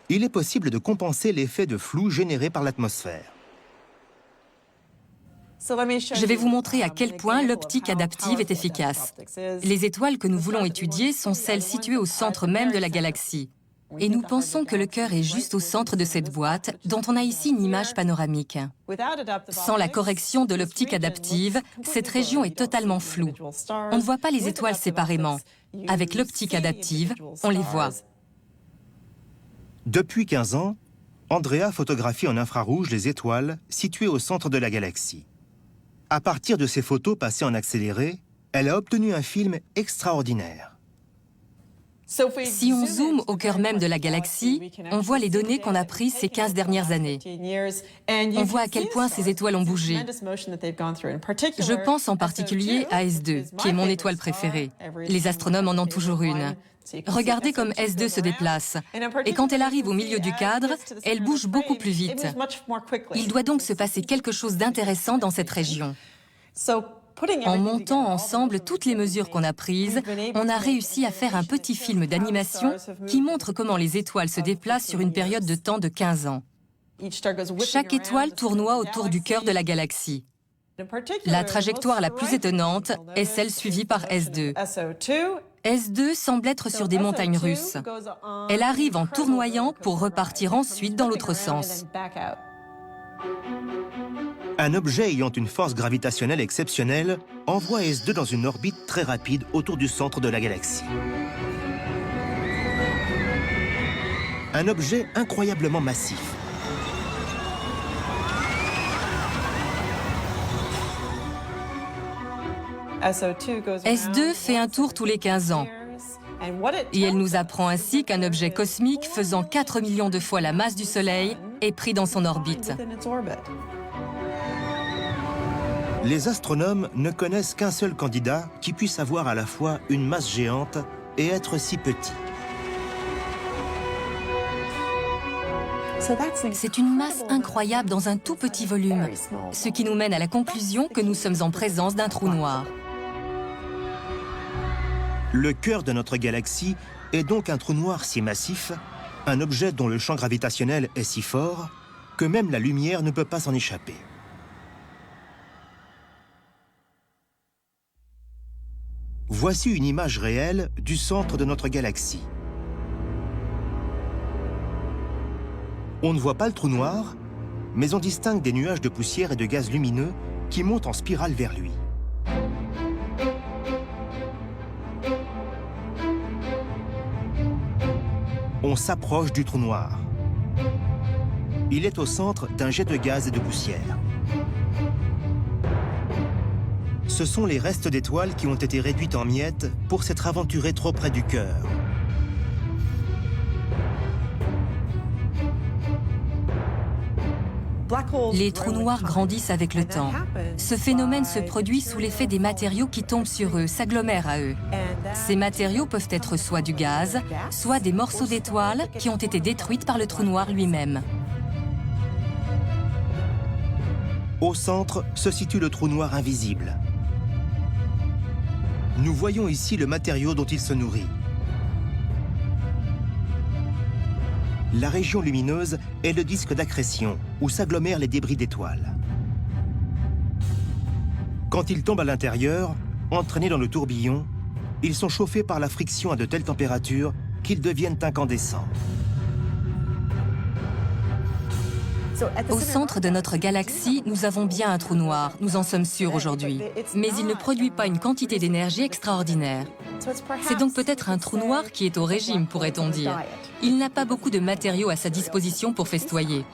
il est possible de compenser l'effet de flou généré par l'atmosphère. Je vais vous montrer à quel point l'optique adaptive est efficace. Les étoiles que nous voulons étudier sont celles situées au centre même de la galaxie. Et nous pensons que le cœur est juste au centre de cette boîte, dont on a ici une image panoramique. Sans la correction de l'optique adaptive, cette région est totalement floue. On ne voit pas les étoiles séparément. Avec l'optique adaptive, on les voit. Depuis 15 ans, Andrea photographie en infrarouge les étoiles situées au centre de la galaxie. À partir de ces photos passées en accéléré, elle a obtenu un film extraordinaire. Si on zoome au cœur même de la galaxie, on voit les données qu'on a prises ces 15 dernières années. On voit à quel point ces étoiles ont bougé. Je pense en particulier à S2, qui est mon étoile préférée. Les astronomes en ont toujours une. Regardez comme S2 se déplace. Et quand elle arrive au milieu du cadre, elle bouge beaucoup plus vite. Il doit donc se passer quelque chose d'intéressant dans cette région. En montant ensemble toutes les mesures qu'on a prises, on a réussi à faire un petit film d'animation qui montre comment les étoiles se déplacent sur une période de temps de 15 ans. Chaque étoile tournoie autour du cœur de la galaxie. La trajectoire la plus étonnante est celle suivie par S2. S2 semble être sur des montagnes russes. Elle arrive en tournoyant pour repartir ensuite dans l'autre sens. Un objet ayant une force gravitationnelle exceptionnelle envoie S2 dans une orbite très rapide autour du centre de la galaxie. Un objet incroyablement massif. S2 fait un tour tous les 15 ans. Et elle nous apprend ainsi qu'un objet cosmique faisant 4 millions de fois la masse du Soleil est pris dans son orbite. Les astronomes ne connaissent qu'un seul candidat qui puisse avoir à la fois une masse géante et être si petit. C'est une masse incroyable dans un tout petit volume, ce qui nous mène à la conclusion que nous sommes en présence d'un trou noir. Le cœur de notre galaxie est donc un trou noir si massif, un objet dont le champ gravitationnel est si fort, que même la lumière ne peut pas s'en échapper. Voici une image réelle du centre de notre galaxie. On ne voit pas le trou noir, mais on distingue des nuages de poussière et de gaz lumineux qui montent en spirale vers lui. On s'approche du trou noir. Il est au centre d'un jet de gaz et de poussière. Ce sont les restes d'étoiles qui ont été réduites en miettes pour s'être aventurés trop près du cœur. Les trous noirs grandissent avec le temps. Ce phénomène se produit sous l'effet des matériaux qui tombent sur eux, s'agglomèrent à eux. Ces matériaux peuvent être soit du gaz, soit des morceaux d'étoiles qui ont été détruites par le trou noir lui-même. Au centre se situe le trou noir invisible. Nous voyons ici le matériau dont il se nourrit. La région lumineuse est le disque d'accrétion, où s'agglomèrent les débris d'étoiles. Quand ils tombent à l'intérieur, entraînés dans le tourbillon, ils sont chauffés par la friction à de telles températures qu'ils deviennent incandescents. Au centre de notre galaxie, nous avons bien un trou noir, nous en sommes sûrs aujourd'hui. Mais il ne produit pas une quantité d'énergie extraordinaire. C'est donc peut-être un trou noir qui est au régime, pourrait-on dire. Il n'a pas beaucoup de matériaux à sa disposition pour festoyer.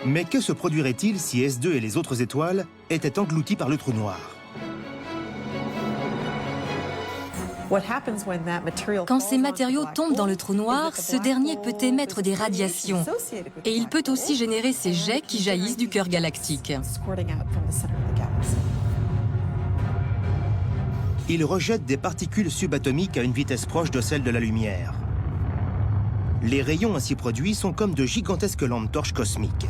Mais que se produirait-il si S2 et les autres étoiles étaient engloutis par le trou noir? Quand ces matériaux tombent dans le trou noir, ce dernier peut émettre des radiations. Et il peut aussi générer ces jets qui jaillissent du cœur galactique. Il rejette des particules subatomiques à une vitesse proche de celle de la lumière. Les rayons ainsi produits sont comme de gigantesques lampes torches cosmiques.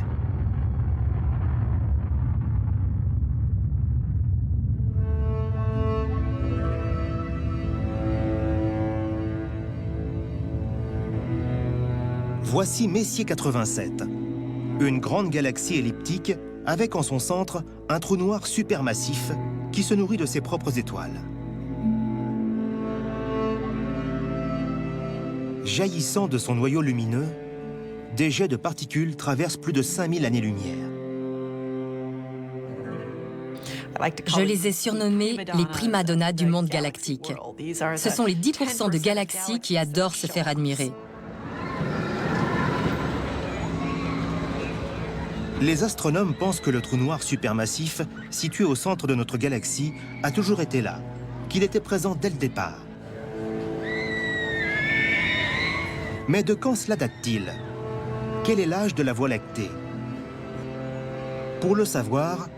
Voici Messier 87, une grande galaxie elliptique avec en son centre un trou noir supermassif qui se nourrit de ses propres étoiles. Jaillissant de son noyau lumineux, des jets de particules traversent plus de 5000 années-lumière. Je les ai surnommés les primadonnas du monde galactique. Ce sont les 10% de galaxies qui adorent se faire admirer. Les astronomes pensent que le trou noir supermassif, situé au centre de notre galaxie, a toujours été là, qu'il était présent dès le départ. Mais de quand cela date-t-il? Quel est l'âge de la Voie lactée? Pour le savoir,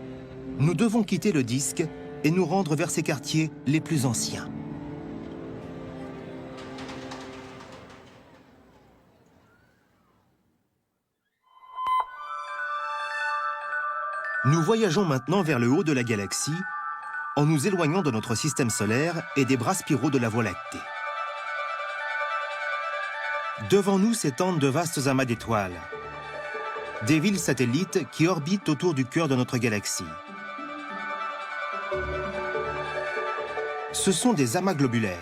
nous devons quitter le disque et nous rendre vers ses quartiers les plus anciens. Nous voyageons maintenant vers le haut de la galaxie en nous éloignant de notre système solaire et des bras spiraux de la Voie lactée. Devant nous s'étendent de vastes amas d'étoiles. Des villes satellites qui orbitent autour du cœur de notre galaxie. Ce sont des amas globulaires.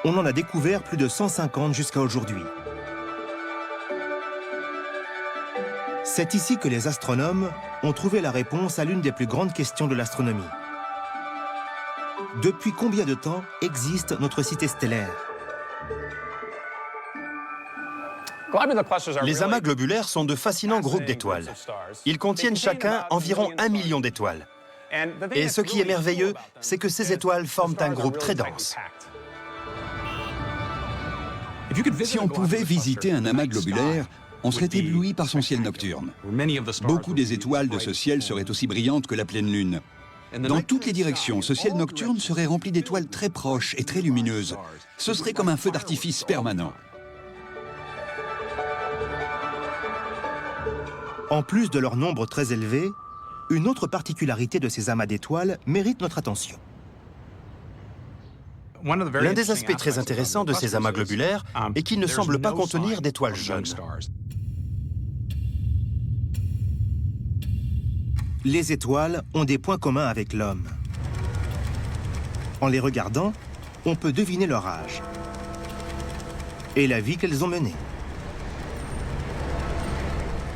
On en a découvert plus de 150 jusqu'à aujourd'hui. C'est ici que les astronomes ont trouvé la réponse à l'une des plus grandes questions de l'astronomie. Depuis combien de temps existe notre cité stellaire? Les amas globulaires sont de fascinants groupes d'étoiles. Ils contiennent chacun environ 1 million d'étoiles. Et ce qui est merveilleux, c'est que ces étoiles forment un groupe très dense. Si on pouvait visiter un amas globulaire, on serait ébloui par son ciel nocturne. Beaucoup des étoiles de ce ciel seraient aussi brillantes que la pleine lune. Dans toutes les directions, ce ciel nocturne serait rempli d'étoiles très proches et très lumineuses. Ce serait comme un feu d'artifice permanent. En plus de leur nombre très élevé, une autre particularité de ces amas d'étoiles mérite notre attention. L'un des aspects très intéressants de ces amas globulaires est qu'ils ne semblent pas contenir d'étoiles jeunes. Les étoiles ont des points communs avec l'homme. En les regardant, on peut deviner leur âge et la vie qu'elles ont menée.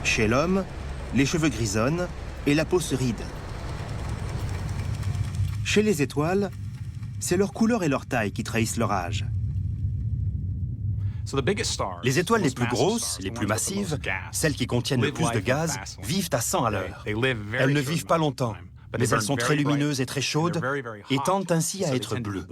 Chez l'homme, les cheveux grisonnent et la peau se ride. Chez les étoiles, c'est leur couleur et leur taille qui trahissent leur âge. Les étoiles les plus grosses, les plus massives, celles qui contiennent le plus de gaz, vivent à 100 à l'heure. Elles ne vivent pas longtemps, mais elles sont très lumineuses et très chaudes et tendent ainsi à être bleues.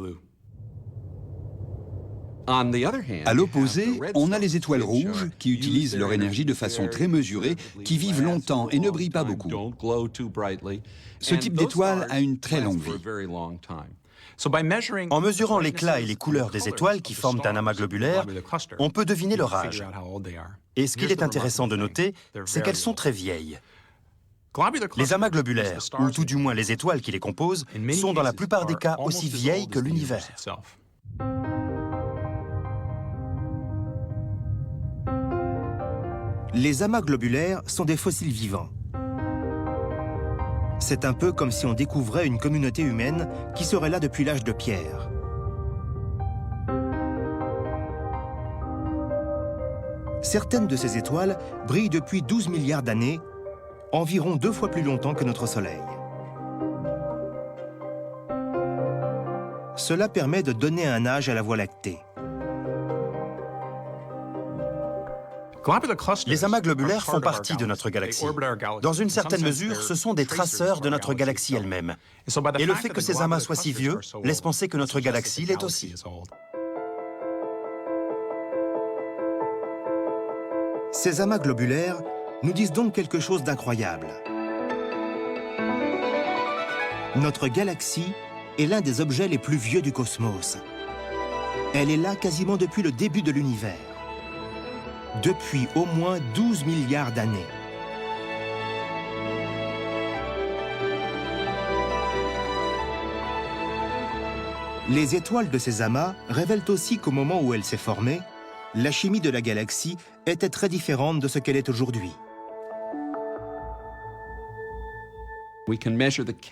À l'opposé, on a les étoiles rouges qui utilisent leur énergie de façon très mesurée, qui vivent longtemps et ne brillent pas beaucoup. Ce type d'étoile a une très longue vie. En mesurant l'éclat et les couleurs des étoiles qui forment un amas globulaire, on peut deviner leur âge. Et ce qu'il est intéressant de noter, c'est qu'elles sont très vieilles. Les amas globulaires, ou tout du moins les étoiles qui les composent, sont dans la plupart des cas aussi vieilles que l'univers. Les amas globulaires sont des fossiles vivants. C'est un peu comme si on découvrait une communauté humaine qui serait là depuis l'âge de pierre. Certaines de ces étoiles brillent depuis 12 milliards d'années, environ 2 fois plus longtemps que notre Soleil. Cela permet de donner un âge à la Voie lactée. Les amas globulaires font partie de notre galaxie. Dans une certaine mesure, ce sont des traceurs de notre galaxie elle-même. Et le fait que ces amas soient si vieux laisse penser que notre galaxie l'est aussi. Ces amas globulaires nous disent donc quelque chose d'incroyable. Notre galaxie est l'un des objets les plus vieux du cosmos. Elle est là quasiment depuis le début de l'univers. Depuis au moins 12 milliards d'années. Les étoiles de ces amas révèlent aussi qu'au moment où elle s'est formée, la chimie de la galaxie était très différente de ce qu'elle est aujourd'hui.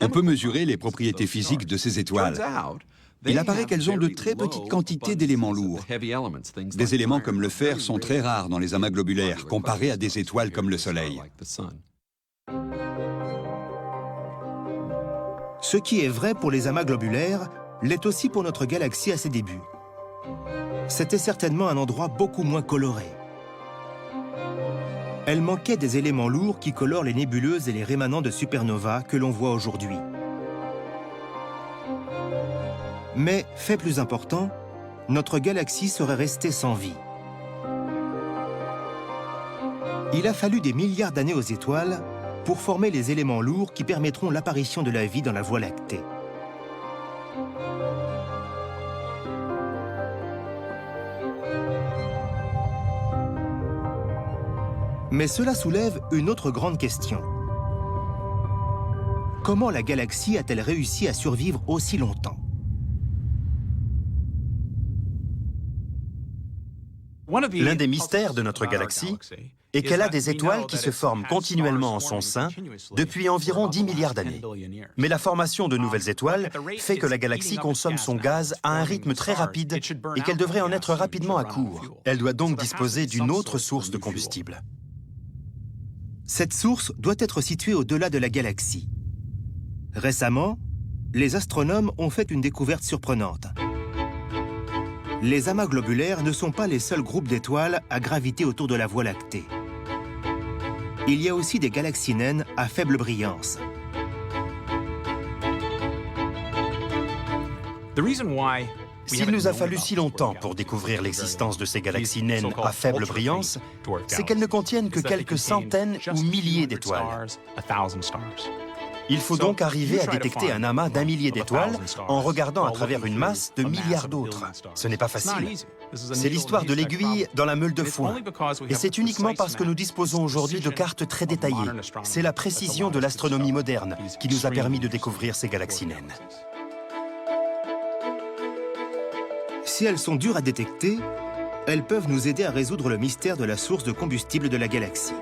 On peut mesurer les propriétés physiques de ces étoiles. Il apparaît qu'elles ont de très petites quantités d'éléments lourds. Des éléments comme le fer sont très rares dans les amas globulaires, comparés à des étoiles comme le Soleil. Ce qui est vrai pour les amas globulaires l'est aussi pour notre galaxie à ses débuts. C'était certainement un endroit beaucoup moins coloré. Elle manquait des éléments lourds qui colorent les nébuleuses et les rémanents de supernovas que l'on voit aujourd'hui. Mais, fait plus important, notre galaxie serait restée sans vie. Il a fallu des milliards d'années aux étoiles pour former les éléments lourds qui permettront l'apparition de la vie dans la Voie lactée. Mais cela soulève une autre grande question. Comment la galaxie a-t-elle réussi à survivre aussi longtemps ? L'un des mystères de notre galaxie est qu'elle a des étoiles qui se forment continuellement en son sein depuis environ 10 milliards d'années. Mais la formation de nouvelles étoiles fait que la galaxie consomme son gaz à un rythme très rapide et qu'elle devrait en être rapidement à court. Elle doit donc disposer d'une autre source de combustible. Cette source doit être située au-delà de la galaxie. Récemment, les astronomes ont fait une découverte surprenante. Les amas globulaires ne sont pas les seuls groupes d'étoiles à graviter autour de la Voie lactée. Il y a aussi des galaxies naines à faible brillance. S'il nous a fallu si longtemps pour découvrir l'existence de ces galaxies naines à faible brillance, c'est qu'elles ne contiennent que quelques centaines ou milliers d'étoiles. Il faut donc arriver à détecter un amas d'un millier d'étoiles en regardant à travers une masse de milliards d'autres. Ce n'est pas facile. C'est l'histoire de l'aiguille dans la meule de foin. Et c'est uniquement parce que nous disposons aujourd'hui de cartes très détaillées. C'est la précision de l'astronomie moderne qui nous a permis de découvrir ces galaxies naines. Si elles sont dures à détecter, elles peuvent nous aider à résoudre le mystère de la source de combustible de la galaxie.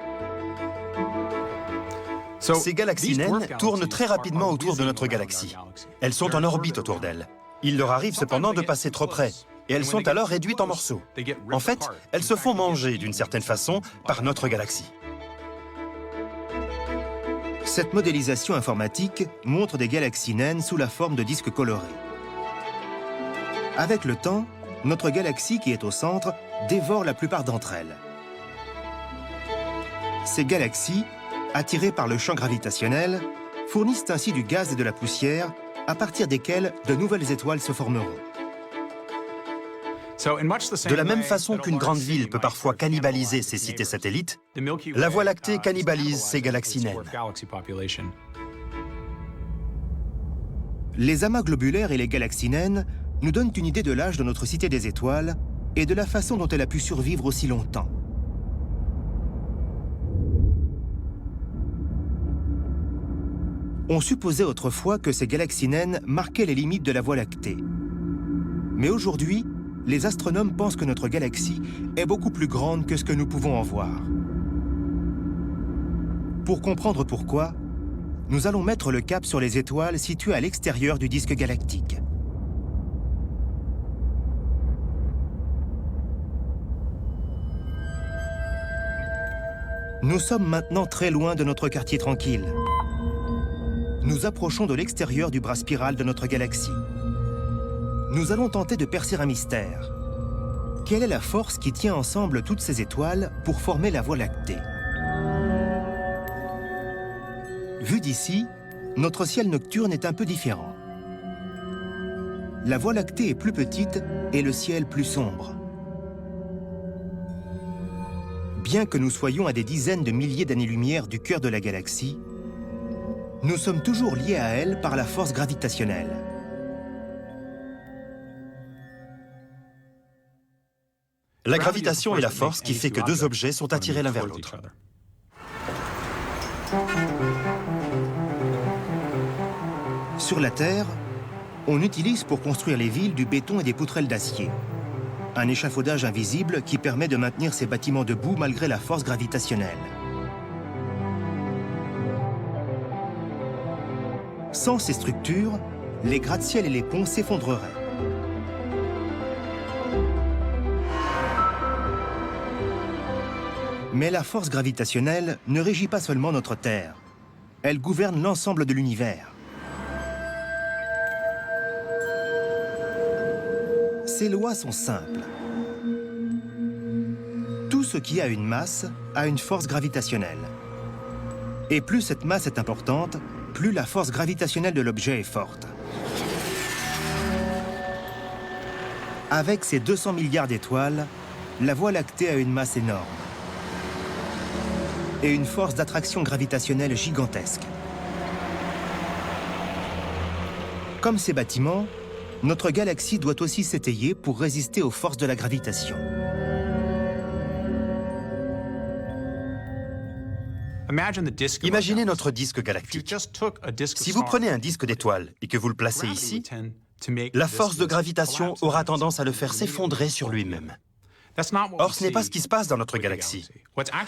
Ces galaxies naines tournent très rapidement autour de notre galaxie. Elles sont en orbite autour d'elle. Il leur arrive cependant de passer trop près, et elles sont alors réduites en morceaux. En fait, elles se font manger d'une certaine façon par notre galaxie. Cette modélisation informatique montre des galaxies naines sous la forme de disques colorés. Avec le temps, notre galaxie qui est au centre dévore la plupart d'entre elles. Ces galaxies, attirées par le champ gravitationnel, fournissent ainsi du gaz et de la poussière, à partir desquels de nouvelles étoiles se formeront. De la même façon qu'une grande ville peut parfois cannibaliser ses cités satellites, la Voie lactée cannibalise ses galaxies naines. Les amas globulaires et les galaxies naines nous donnent une idée de l'âge de notre cité des étoiles et de la façon dont elle a pu survivre aussi longtemps. On supposait autrefois que ces galaxies naines marquaient les limites de la Voie lactée. Mais aujourd'hui, les astronomes pensent que notre galaxie est beaucoup plus grande que ce que nous pouvons en voir. Pour comprendre pourquoi, nous allons mettre le cap sur les étoiles situées à l'extérieur du disque galactique. Nous sommes maintenant très loin de notre quartier tranquille. Nous approchons de l'extérieur du bras spiral de notre galaxie. Nous allons tenter de percer un mystère. Quelle est la force qui tient ensemble toutes ces étoiles pour former la Voie lactée? Vu d'ici, notre ciel nocturne est un peu différent. La Voie lactée est plus petite et le ciel plus sombre. Bien que nous soyons à des dizaines de milliers d'années-lumière du cœur de la galaxie, nous sommes toujours liés à elle par la force gravitationnelle. La gravitation est la force qui fait que deux objets sont attirés l'un vers l'autre. Sur la Terre, on utilise pour construire les villes du béton et des poutrelles d'acier. Un échafaudage invisible qui permet de maintenir ces bâtiments debout malgré la force gravitationnelle. Sans ces structures, les gratte-ciels et les ponts s'effondreraient. Mais la force gravitationnelle ne régit pas seulement notre Terre. Elle gouverne l'ensemble de l'univers. Ces lois sont simples. Tout ce qui a une masse a une force gravitationnelle. Et plus cette masse est importante, plus la force gravitationnelle de l'objet est forte. Avec ses 200 milliards d'étoiles, la Voie lactée a une masse énorme et une force d'attraction gravitationnelle gigantesque. Comme ces bâtiments, notre galaxie doit aussi s'étayer pour résister aux forces de la gravitation. Imaginez notre disque galactique. Si vous prenez un disque d'étoile et que vous le placez ici, la force de gravitation aura tendance à le faire s'effondrer sur lui-même. Or, ce n'est pas ce qui se passe dans notre galaxie.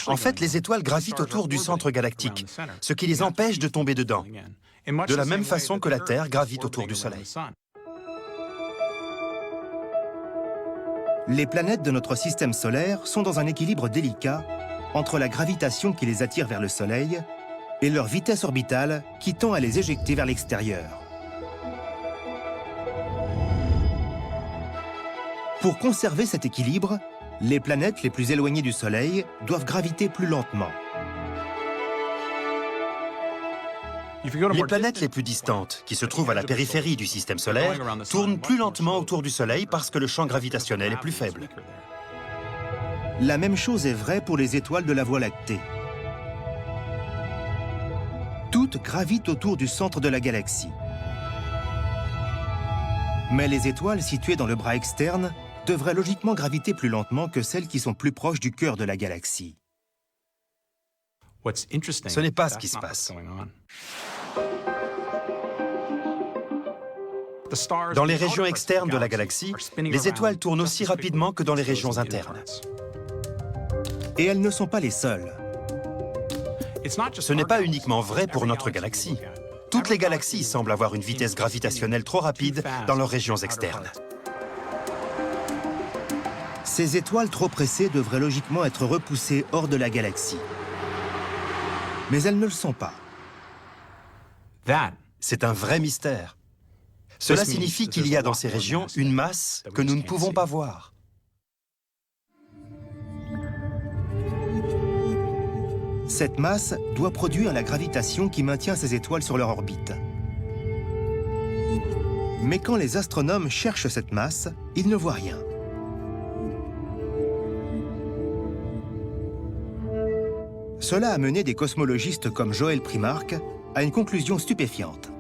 En fait, les étoiles gravitent autour du centre galactique, ce qui les empêche de tomber dedans, de la même façon que la Terre gravite autour du Soleil. Les planètes de notre système solaire sont dans un équilibre délicat entre la gravitation qui les attire vers le Soleil et leur vitesse orbitale qui tend à les éjecter vers l'extérieur. Pour conserver cet équilibre, les planètes les plus éloignées du Soleil doivent graviter plus lentement. Les planètes les plus distantes, qui se trouvent à la périphérie du système solaire, tournent plus lentement autour du Soleil parce que le champ gravitationnel est plus faible. La même chose est vraie pour les étoiles de la Voie lactée. Toutes gravitent autour du centre de la galaxie. Mais les étoiles situées dans le bras externe devraient logiquement graviter plus lentement que celles qui sont plus proches du cœur de la galaxie. Ce n'est pas ce qui se passe. Dans les régions externes de la galaxie, les étoiles tournent aussi rapidement que dans les régions internes. Et elles ne sont pas les seules. Ce n'est pas uniquement vrai pour notre galaxie. Toutes les galaxies semblent avoir une vitesse gravitationnelle trop rapide dans leurs régions externes. Ces étoiles trop pressées devraient logiquement être repoussées hors de la galaxie. Mais elles ne le sont pas. C'est un vrai mystère. Cela signifie qu'il y a dans ces régions une masse que nous ne pouvons pas voir. Cette masse doit produire la gravitation qui maintient ces étoiles sur leur orbite. Mais quand les astronomes cherchent cette masse, ils ne voient rien. Cela a mené des cosmologistes comme Joël Primark à une conclusion stupéfiante.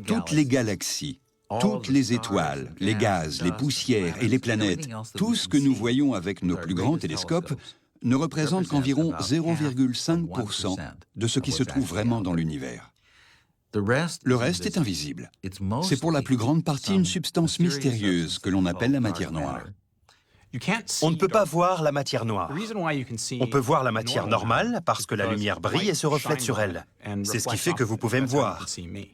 Toutes les galaxies, toutes les étoiles, les gaz, les poussières et les planètes, tout ce que nous voyons avec nos plus grands télescopes ne représente qu'environ 0,5% de ce qui se trouve vraiment dans l'univers. Le reste est invisible. C'est pour la plus grande partie une substance mystérieuse que l'on appelle la matière noire. On ne peut pas voir la matière noire. On peut voir la matière normale parce que la lumière brille et se reflète sur elle. C'est ce qui fait que vous pouvez me voir.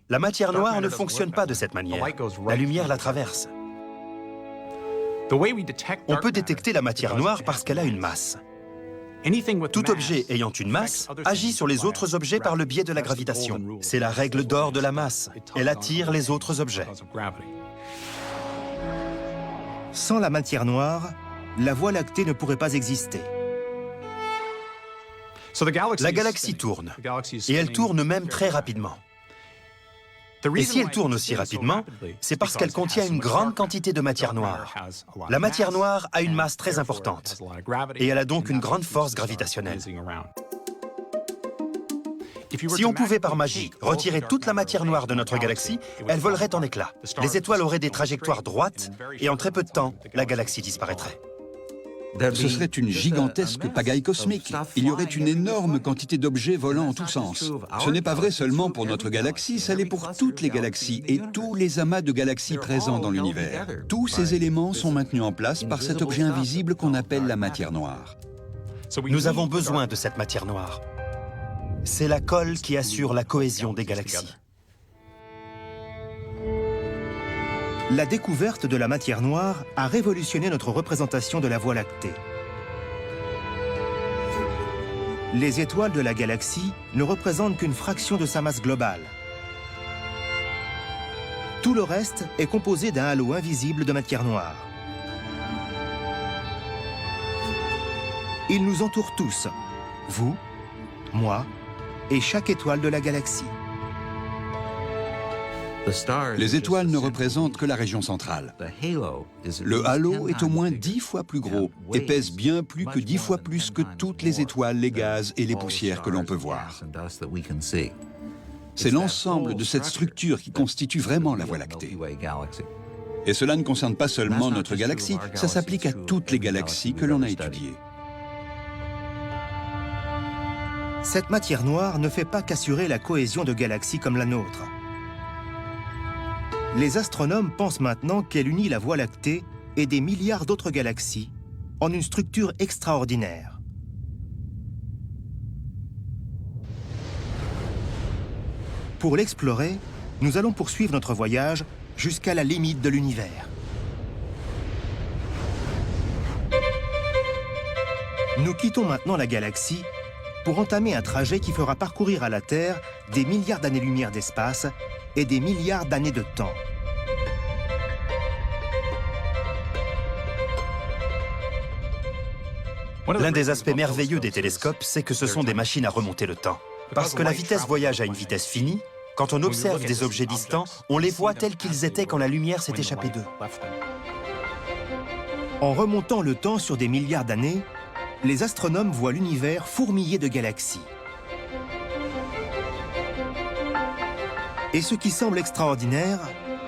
La matière noire ne fonctionne pas de cette manière. La lumière la traverse. On peut détecter la matière noire parce qu'elle a une masse. Tout objet ayant une masse agit sur les autres objets par le biais de la gravitation. C'est la règle d'or de la masse. Elle attire les autres objets. Sans la matière noire, la Voie lactée ne pourrait pas exister. La galaxie tourne, et elle tourne même très rapidement. Et si elle tourne aussi rapidement, c'est parce qu'elle contient une grande quantité de matière noire. La matière noire a une masse très importante, et elle a donc une grande force gravitationnelle. Si on pouvait par magie retirer toute la matière noire de notre galaxie, elle volerait en éclats. Les étoiles auraient des trajectoires droites, et en très peu de temps, la galaxie disparaîtrait. Ce serait une gigantesque pagaille cosmique. Il y aurait une énorme quantité d'objets volant en tous sens. Ce n'est pas vrai seulement pour notre galaxie, ça l'est pour toutes les galaxies et tous les amas de galaxies présents dans l'univers. Tous ces éléments sont maintenus en place par cet objet invisible qu'on appelle la matière noire. Nous avons besoin de cette matière noire. C'est la colle qui assure la cohésion des galaxies. La découverte de la matière noire a révolutionné notre représentation de la Voie lactée. Les étoiles de la galaxie ne représentent qu'une fraction de sa masse globale. Tout le reste est composé d'un halo invisible de matière noire. Il nous entoure tous, vous, moi et chaque étoile de la galaxie. Les étoiles ne représentent que la région centrale. Le halo est au moins 10 fois plus gros et pèse bien plus que 10 fois plus que toutes les étoiles, les gaz et les poussières que l'on peut voir. C'est l'ensemble de cette structure qui constitue vraiment la Voie lactée. Et cela ne concerne pas seulement notre galaxie, ça s'applique à toutes les galaxies que l'on a étudiées. Cette matière noire ne fait pas qu'assurer la cohésion de galaxies comme la nôtre. Les astronomes pensent maintenant qu'elle unit la Voie lactée et des milliards d'autres galaxies en une structure extraordinaire. Pour l'explorer, nous allons poursuivre notre voyage jusqu'à la limite de l'univers. Nous quittons maintenant la galaxie pour entamer un trajet qui fera parcourir à la Terre des milliards d'années-lumière d'espace et des milliards d'années de temps. L'un des aspects merveilleux des télescopes, c'est que ce sont des machines à remonter le temps. Parce que la vitesse voyage à une vitesse finie, quand on observe des objets distants, on les voit tels qu'ils étaient quand la lumière s'est échappée d'eux. En remontant le temps sur des milliards d'années, les astronomes voient l'univers fourmillé de galaxies. Et ce qui semble extraordinaire,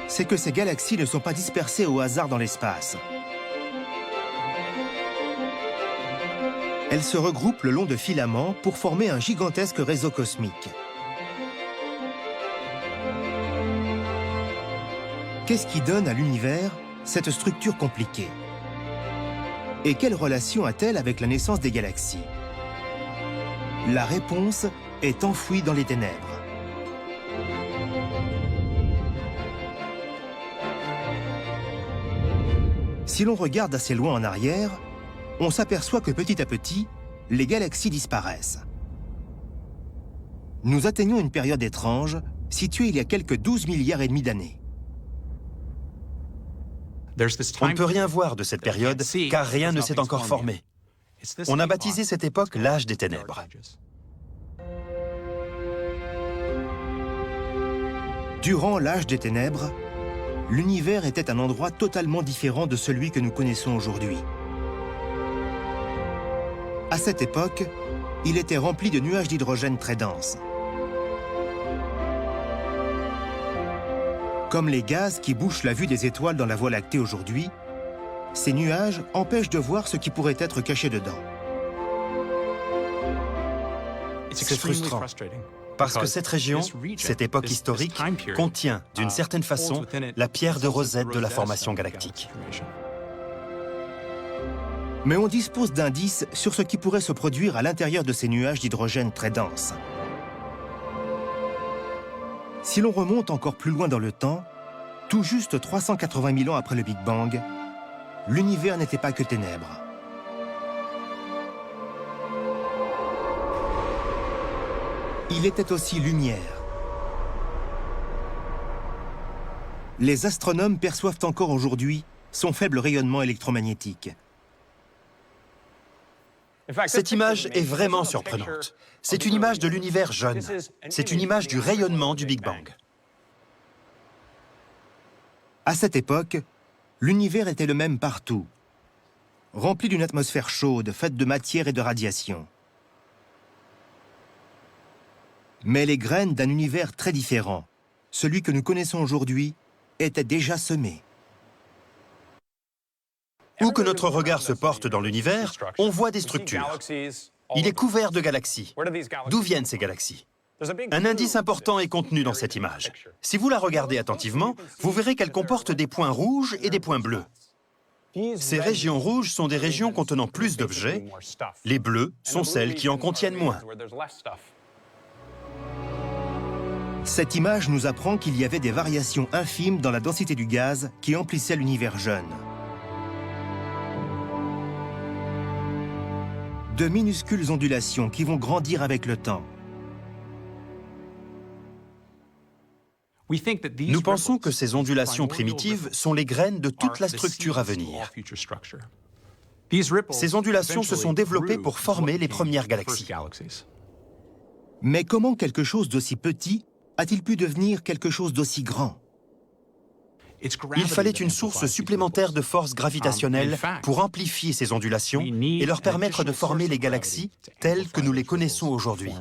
c'est que ces galaxies ne sont pas dispersées au hasard dans l'espace. Elles se regroupent le long de filaments pour former un gigantesque réseau cosmique. Qu'est-ce qui donne à l'univers cette structure compliquée? Et quelle relation a-t-elle avec la naissance des galaxies? La réponse est enfouie dans les ténèbres. Si l'on regarde assez loin en arrière, on s'aperçoit que petit à petit, les galaxies disparaissent. Nous atteignons une période étrange, située il y a quelques 12 milliards et demi d'années. On ne peut rien voir de cette période, car rien ne s'est encore formé. On a baptisé cette époque l'âge des ténèbres. Durant l'âge des ténèbres, l'univers était un endroit totalement différent de celui que nous connaissons aujourd'hui. À cette époque, il était rempli de nuages d'hydrogène très denses. Comme les gaz qui bouchent la vue des étoiles dans la Voie lactée aujourd'hui, ces nuages empêchent de voir ce qui pourrait être caché dedans. C'est frustrant, parce que cette région, cette époque historique, contient, d'une certaine façon, la pierre de Rosette de la formation galactique. Mais on dispose d'indices sur ce qui pourrait se produire à l'intérieur de ces nuages d'hydrogène très denses. Si l'on remonte encore plus loin dans le temps, tout juste 380 000 ans après le Big Bang, l'univers n'était pas que ténèbres. Il était aussi lumière. Les astronomes perçoivent encore aujourd'hui son faible rayonnement électromagnétique. Cette image est vraiment surprenante. C'est une image de l'univers jeune. C'est une image du rayonnement du Big Bang. À cette époque, l'univers était le même partout, rempli d'une atmosphère chaude, faite de matière et de radiation. Mais les graines d'un univers très différent, celui que nous connaissons aujourd'hui, étaient déjà semées. Où que notre regard se porte dans l'univers, on voit des structures. Il est couvert de galaxies. D'où viennent ces galaxies? Un indice important est contenu dans cette image. Si vous la regardez attentivement, vous verrez qu'elle comporte des points rouges et des points bleus. Ces régions rouges sont des régions contenant plus d'objets. Les bleus sont celles qui en contiennent moins. Cette image nous apprend qu'il y avait des variations infimes dans la densité du gaz qui emplissait l'univers jeune. De minuscules ondulations qui vont grandir avec le temps. Nous pensons que ces ondulations primitives sont les graines de toute la structure à venir. Ces ondulations se sont développées pour former les premières galaxies. Mais comment quelque chose d'aussi petit a-t-il pu devenir quelque chose d'aussi grand? Il fallait une source supplémentaire de force gravitationnelle pour amplifier ces ondulations et leur permettre de former les galaxies telles que nous les connaissons aujourd'hui.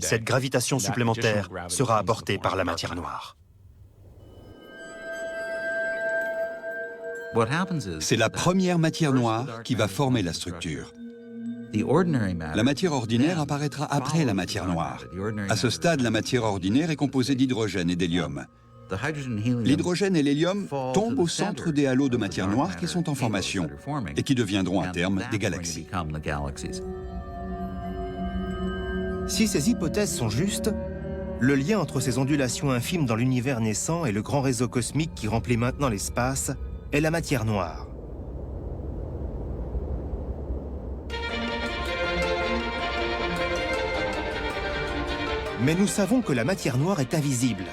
Cette gravitation supplémentaire sera apportée par la matière noire. C'est la première matière noire qui va former la structure. La matière ordinaire apparaîtra après la matière noire. À ce stade, la matière ordinaire est composée d'hydrogène et d'hélium. L'hydrogène et l'hélium tombent au centre des halos de matière noire qui sont en formation et qui deviendront à terme des galaxies. Si ces hypothèses sont justes, le lien entre ces ondulations infimes dans l'univers naissant et le grand réseau cosmique qui remplit maintenant l'espace est la matière noire. Mais nous savons que la matière noire est invisible.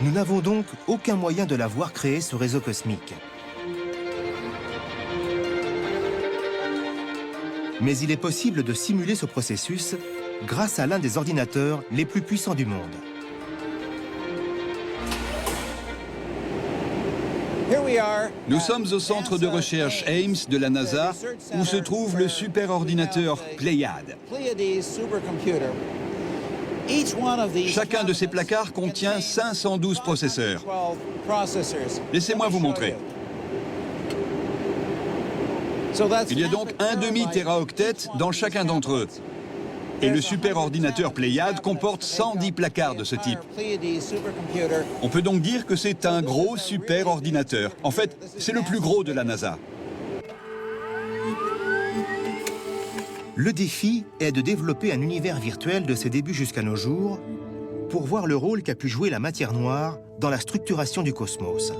Nous n'avons donc aucun moyen de la voir créer ce réseau cosmique. Mais il est possible de simuler ce processus grâce à l'un des ordinateurs les plus puissants du monde. Nous sommes au centre de recherche Ames de la NASA, où se trouve le superordinateur Pléiade. Chacun de ces placards contient 512 processeurs. Laissez-moi vous montrer. Il y a donc un demi-téraoctet dans chacun d'entre eux. Et le superordinateur Pléiade comporte 110 placards de ce type. On peut donc dire que c'est un gros superordinateur. En fait, c'est le plus gros de la NASA. Le défi est de développer un univers virtuel de ses débuts jusqu'à nos jours pour voir le rôle qu'a pu jouer la matière noire dans la structuration du cosmos.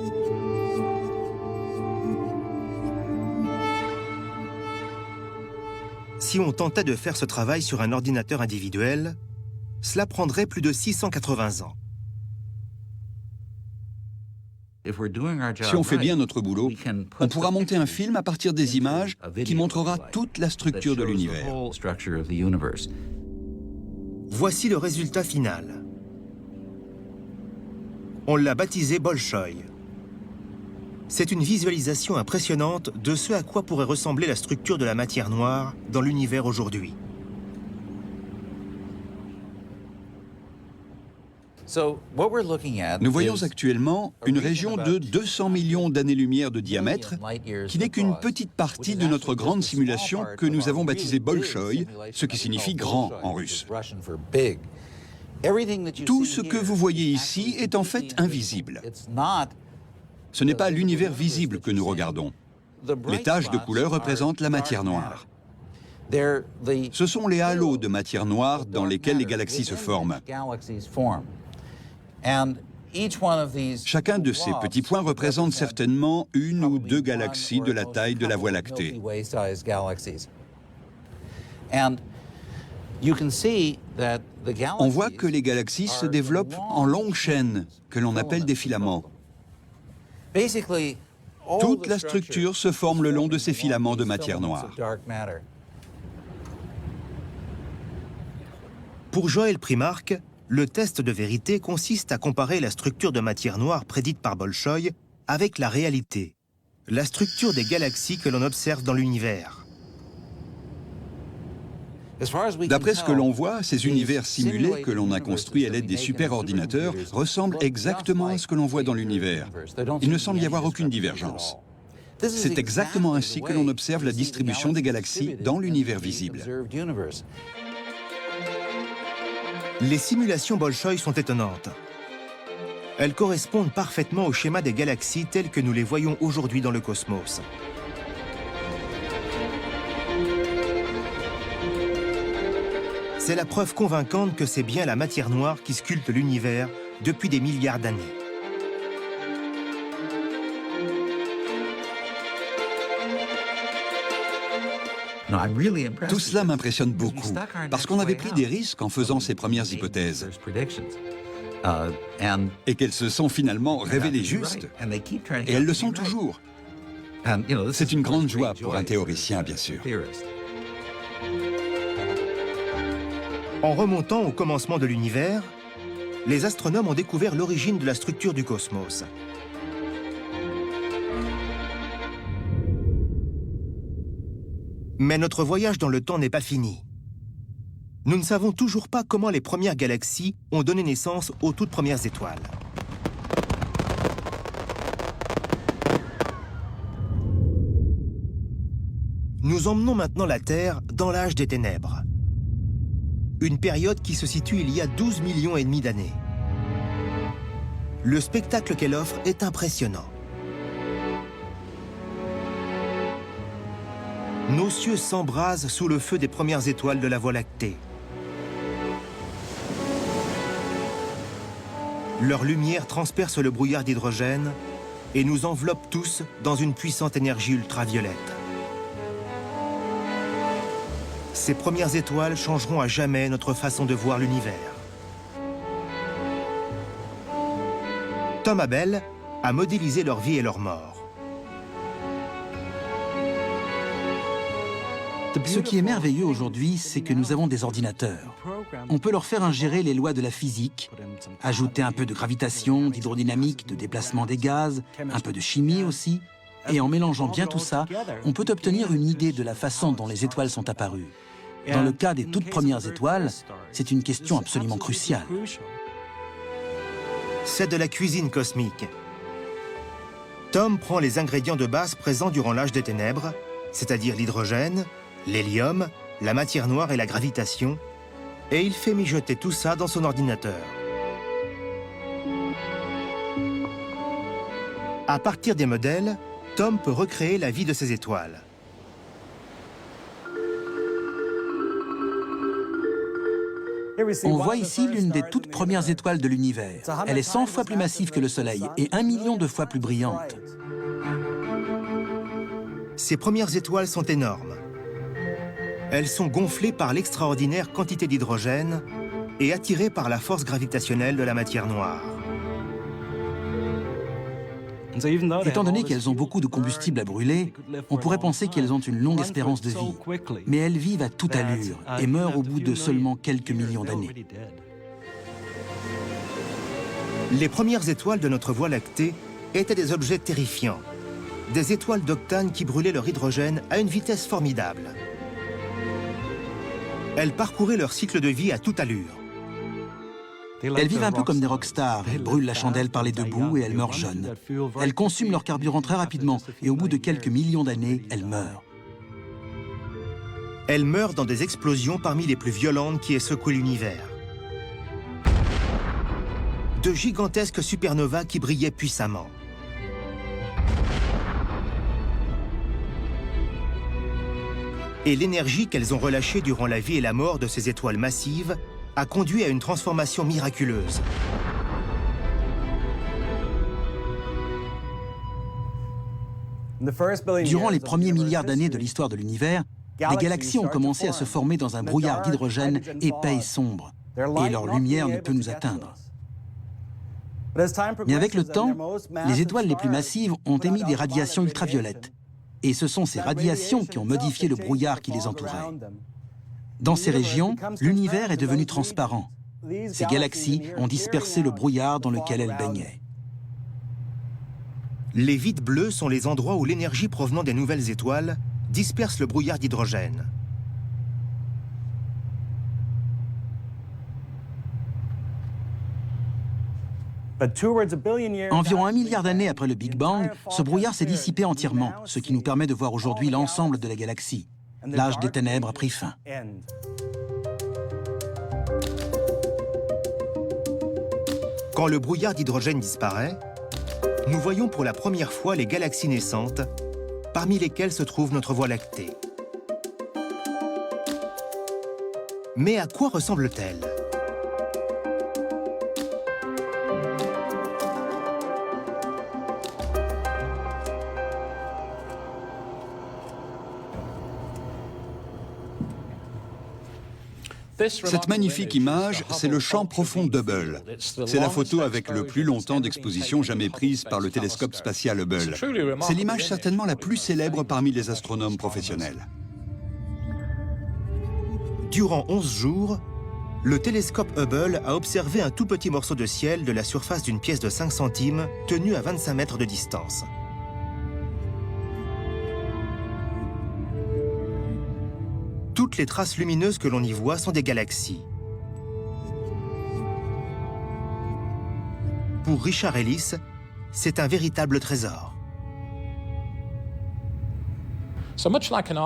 Si on tentait de faire ce travail sur un ordinateur individuel, cela prendrait plus de 680 ans. Si on fait bien notre boulot, on pourra monter un film à partir des images qui montrera toute la structure de l'univers. Voici le résultat final. On l'a baptisé Bolchoï. C'est une visualisation impressionnante de ce à quoi pourrait ressembler la structure de la matière noire dans l'univers aujourd'hui. Nous voyons actuellement une région de 200 millions d'années-lumière de diamètre qui n'est qu'une petite partie de notre grande simulation que nous avons baptisée Bolchoï, ce qui signifie grand en russe. Tout ce que vous voyez ici est en fait invisible. Ce n'est pas l'univers visible que nous regardons. Les taches de couleur représentent la matière noire. Ce sont les halos de matière noire dans lesquels les galaxies se forment. Chacun de ces petits points représente certainement une ou deux galaxies de la taille de la Voie lactée. On voit que les galaxies se développent en longues chaînes, que l'on appelle des filaments. Toute la structure se forme le long de ces filaments de matière noire. Pour Joël Primark, le test de vérité consiste à comparer la structure de matière noire prédite par Bolchoï avec la réalité, la structure des galaxies que l'on observe dans l'univers. D'après ce que l'on voit, ces univers simulés que l'on a construits à l'aide des superordinateurs ressemblent exactement à ce que l'on voit dans l'univers. Il ne semble y avoir aucune divergence. C'est exactement ainsi que l'on observe la distribution des galaxies dans l'univers visible. Les simulations Bolchoï sont étonnantes. Elles correspondent parfaitement au schéma des galaxies telles que nous les voyons aujourd'hui dans le cosmos. C'est la preuve convaincante que c'est bien la matière noire qui sculpte l'univers depuis des milliards d'années. Tout cela m'impressionne beaucoup, parce qu'on avait pris des risques en faisant ces premières hypothèses, et qu'elles se sont finalement révélées justes, et elles le sont toujours. C'est une grande joie pour un théoricien, bien sûr. En remontant au commencement de l'univers, les astronomes ont découvert l'origine de la structure du cosmos. Mais notre voyage dans le temps n'est pas fini. Nous ne savons toujours pas comment les premières galaxies ont donné naissance aux toutes premières étoiles. Nous emmenons maintenant la Terre dans l'âge des ténèbres. Une période qui se situe il y a 12 millions et demi d'années. Le spectacle qu'elle offre est impressionnant. Nos cieux s'embrasent sous le feu des premières étoiles de la Voie lactée. Leur lumière transperce le brouillard d'hydrogène et nous enveloppe tous dans une puissante énergie ultraviolette. Ces premières étoiles changeront à jamais notre façon de voir l'univers. Tom Abell a modélisé leur vie et leur mort. Ce qui est merveilleux aujourd'hui, c'est que nous avons des ordinateurs. On peut leur faire ingérer les lois de la physique, ajouter un peu de gravitation, d'hydrodynamique, de déplacement des gaz, un peu de chimie aussi, et en mélangeant bien tout ça, on peut obtenir une idée de la façon dont les étoiles sont apparues. Dans le cas des toutes premières étoiles, c'est une question absolument cruciale. C'est de la cuisine cosmique. Tom prend les ingrédients de base présents durant l'âge des ténèbres, c'est-à-dire l'hydrogène, l'hélium, la matière noire et la gravitation, et il fait mijoter tout ça dans son ordinateur. À partir des modèles, Tom peut recréer la vie de ces étoiles. On voit ici l'une des toutes premières étoiles de l'univers. Elle est 100 fois plus massive que le Soleil et 1 million de fois plus brillante. Ces premières étoiles sont énormes. Elles sont gonflées par l'extraordinaire quantité d'hydrogène et attirées par la force gravitationnelle de la matière noire. Étant donné qu'elles ont beaucoup de combustible à brûler, on pourrait penser qu'elles ont une longue espérance de vie. Mais elles vivent à toute allure et meurent au bout de seulement quelques millions d'années. Les premières étoiles de notre Voie lactée étaient des objets terrifiants. Des étoiles d'octane qui brûlaient leur hydrogène à une vitesse formidable. Elles parcouraient leur cycle de vie à toute allure. Elles vivent un peu comme des rockstars. Elles brûlent la chandelle par les deux bouts et elles meurent jeunes. Elles consument leur carburant très rapidement et au bout de quelques millions d'années, elles meurent. Elles meurent dans des explosions parmi les plus violentes qui aient secoué l'univers. De gigantesques supernovas qui brillaient puissamment. Et l'énergie qu'elles ont relâchée durant la vie et la mort de ces étoiles massives a conduit à une transformation miraculeuse. Durant les premiers milliards d'années de l'histoire de l'univers, les galaxies ont commencé à se former dans un brouillard d'hydrogène épais et sombre, et leur lumière ne peut nous atteindre. Mais avec le temps, les étoiles les plus massives ont émis des radiations ultraviolettes. Et ce sont ces radiations qui ont modifié le brouillard qui les entourait. Dans ces régions, l'univers est devenu transparent. Ces galaxies ont dispersé le brouillard dans lequel elles baignaient. Les vides bleus sont les endroits où l'énergie provenant des nouvelles étoiles disperse le brouillard d'hydrogène. Environ 1 milliard d'années après le Big Bang, ce brouillard s'est dissipé entièrement, ce qui nous permet de voir aujourd'hui l'ensemble de la galaxie. L'âge des ténèbres a pris fin. Quand le brouillard d'hydrogène disparaît, nous voyons pour la première fois les galaxies naissantes, parmi lesquelles se trouve notre Voie lactée. Mais à quoi ressemble-t-elle ? Cette magnifique image, c'est le champ profond d'Hubble. C'est la photo avec le plus longtemps d'exposition jamais prise par le télescope spatial Hubble. C'est l'image certainement la plus célèbre parmi les astronomes professionnels. Durant 11 jours, le télescope Hubble a observé un tout petit morceau de ciel de la surface d'une pièce de 5 centimes tenue à 25 mètres de distance. Toutes les traces lumineuses que l'on y voit sont des galaxies. Pour Richard Ellis, c'est un véritable trésor.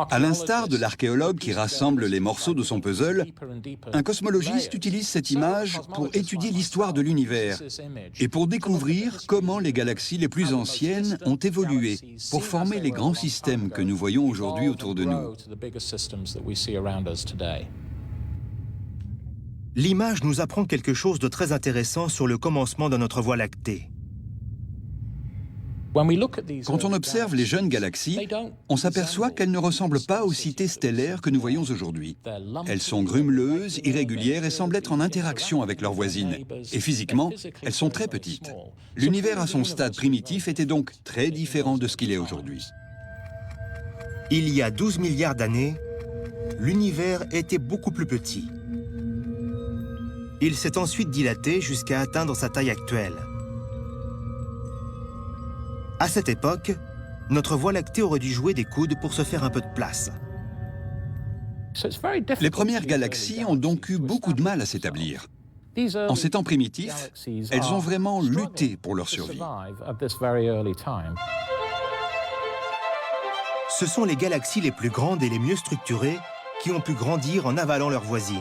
À l'instar de l'archéologue qui rassemble les morceaux de son puzzle, un cosmologiste utilise cette image pour étudier l'histoire de l'univers et pour découvrir comment les galaxies les plus anciennes ont évolué pour former les grands systèmes que nous voyons aujourd'hui autour de nous. L'image nous apprend quelque chose de très intéressant sur le commencement de notre Voie lactée. Quand on observe les jeunes galaxies, on s'aperçoit qu'elles ne ressemblent pas aux cités stellaires que nous voyons aujourd'hui. Elles sont grumeleuses, irrégulières et semblent être en interaction avec leurs voisines. Et physiquement, elles sont très petites. L'univers à son stade primitif était donc très différent de ce qu'il est aujourd'hui. Il y a 12 milliards d'années, l'univers était beaucoup plus petit. Il s'est ensuite dilaté jusqu'à atteindre sa taille actuelle. À cette époque, notre Voie lactée aurait dû jouer des coudes pour se faire un peu de place. Les premières galaxies ont donc eu beaucoup de mal à s'établir. En ces temps primitifs, elles ont vraiment lutté pour leur survie. Ce sont les galaxies les plus grandes et les mieux structurées qui ont pu grandir en avalant leurs voisines.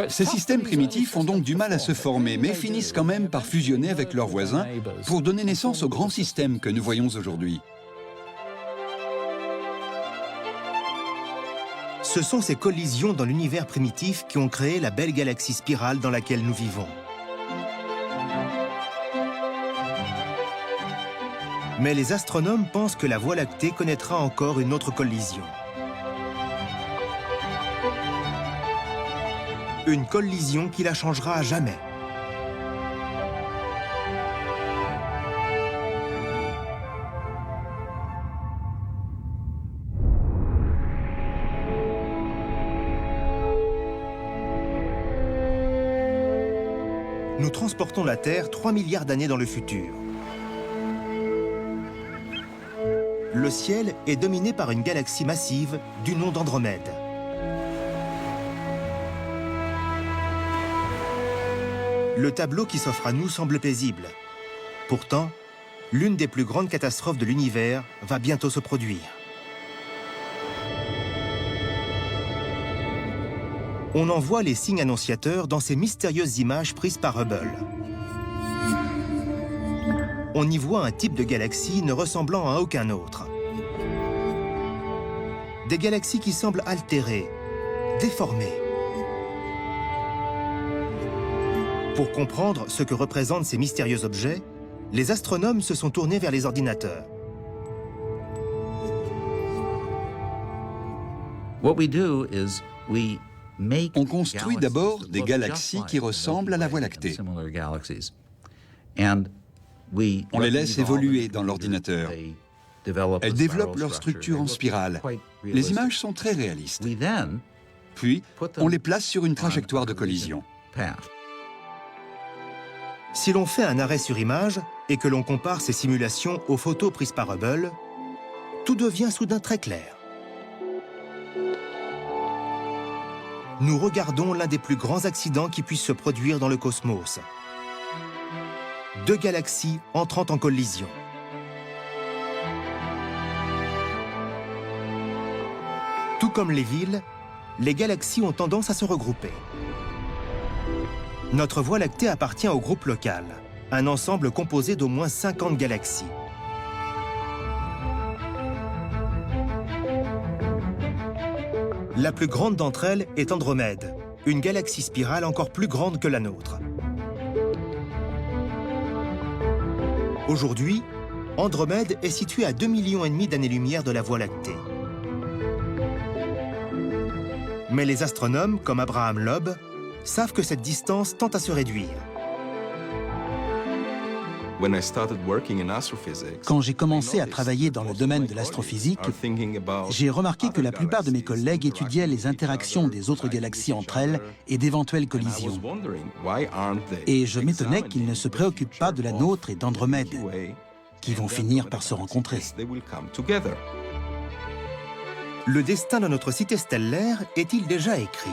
Ces systèmes primitifs ont donc du mal à se former, mais finissent quand même par fusionner avec leurs voisins pour donner naissance aux grands systèmes que nous voyons aujourd'hui. Ce sont ces collisions dans l'univers primitif qui ont créé la belle galaxie spirale dans laquelle nous vivons. Mais les astronomes pensent que la Voie lactée connaîtra encore une autre collision. Une collision qui la changera à jamais. Nous transportons la Terre 3 milliards d'années dans le futur. Le ciel est dominé par une galaxie massive du nom d'Andromède. Le tableau qui s'offre à nous semble paisible. Pourtant, l'une des plus grandes catastrophes de l'univers va bientôt se produire. On en voit les signes annonciateurs dans ces mystérieuses images prises par Hubble. On y voit un type de galaxie ne ressemblant à aucun autre. Des galaxies qui semblent altérées, déformées. Pour comprendre ce que représentent ces mystérieux objets, les astronomes se sont tournés vers les ordinateurs. On construit d'abord des galaxies qui ressemblent à la Voie lactée. On les laisse évoluer dans l'ordinateur. Elles développent leur structure en spirale. Les images sont très réalistes. Puis, on les place sur une trajectoire de collision. Si l'on fait un arrêt sur image et que l'on compare ces simulations aux photos prises par Hubble, tout devient soudain très clair. Nous regardons l'un des plus grands accidents qui puissent se produire dans le cosmos. Deux galaxies entrant en collision. Tout comme les villes, les galaxies ont tendance à se regrouper. Notre Voie lactée appartient au groupe local, un ensemble composé d'au moins 50 galaxies. La plus grande d'entre elles est Andromède, une galaxie spirale encore plus grande que la nôtre. Aujourd'hui, Andromède est située à 2,5 millions d'années-lumière de la Voie lactée. Mais les astronomes, comme Abraham Loeb, savent que cette distance tend à se réduire. Quand j'ai commencé à travailler dans le domaine de l'astrophysique, j'ai remarqué que la plupart de mes collègues étudiaient les interactions des autres galaxies entre elles et d'éventuelles collisions. Et je m'étonnais qu'ils ne se préoccupent pas de la nôtre et d'Andromède, qui vont finir par se rencontrer. Le destin de notre cité stellaire est-il déjà écrit?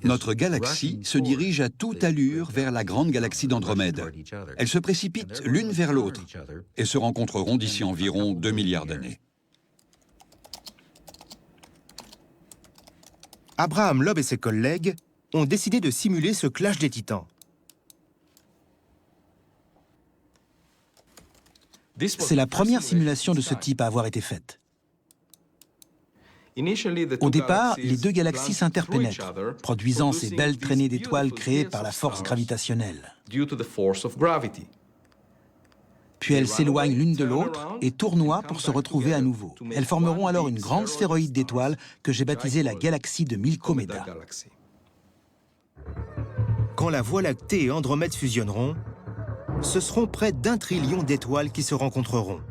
Notre galaxie se dirige à toute allure vers la grande galaxie d'Andromède. Elles se précipitent l'une vers l'autre et se rencontreront d'ici environ 2 milliards d'années. Abraham Loeb et ses collègues ont décidé de simuler ce clash des titans. C'est la première simulation de ce type à avoir été faite. Au départ, les deux galaxies s'interpénètrent, produisant ces belles traînées d'étoiles créées par la force gravitationnelle. Puis elles s'éloignent l'une de l'autre et tournoient pour se retrouver à nouveau. Elles formeront alors une grande sphéroïde d'étoiles que j'ai baptisée la galaxie de Milkomeda. Quand la Voie lactée et Andromède fusionneront, ce seront près d'1 trillion d'étoiles qui se rencontreront.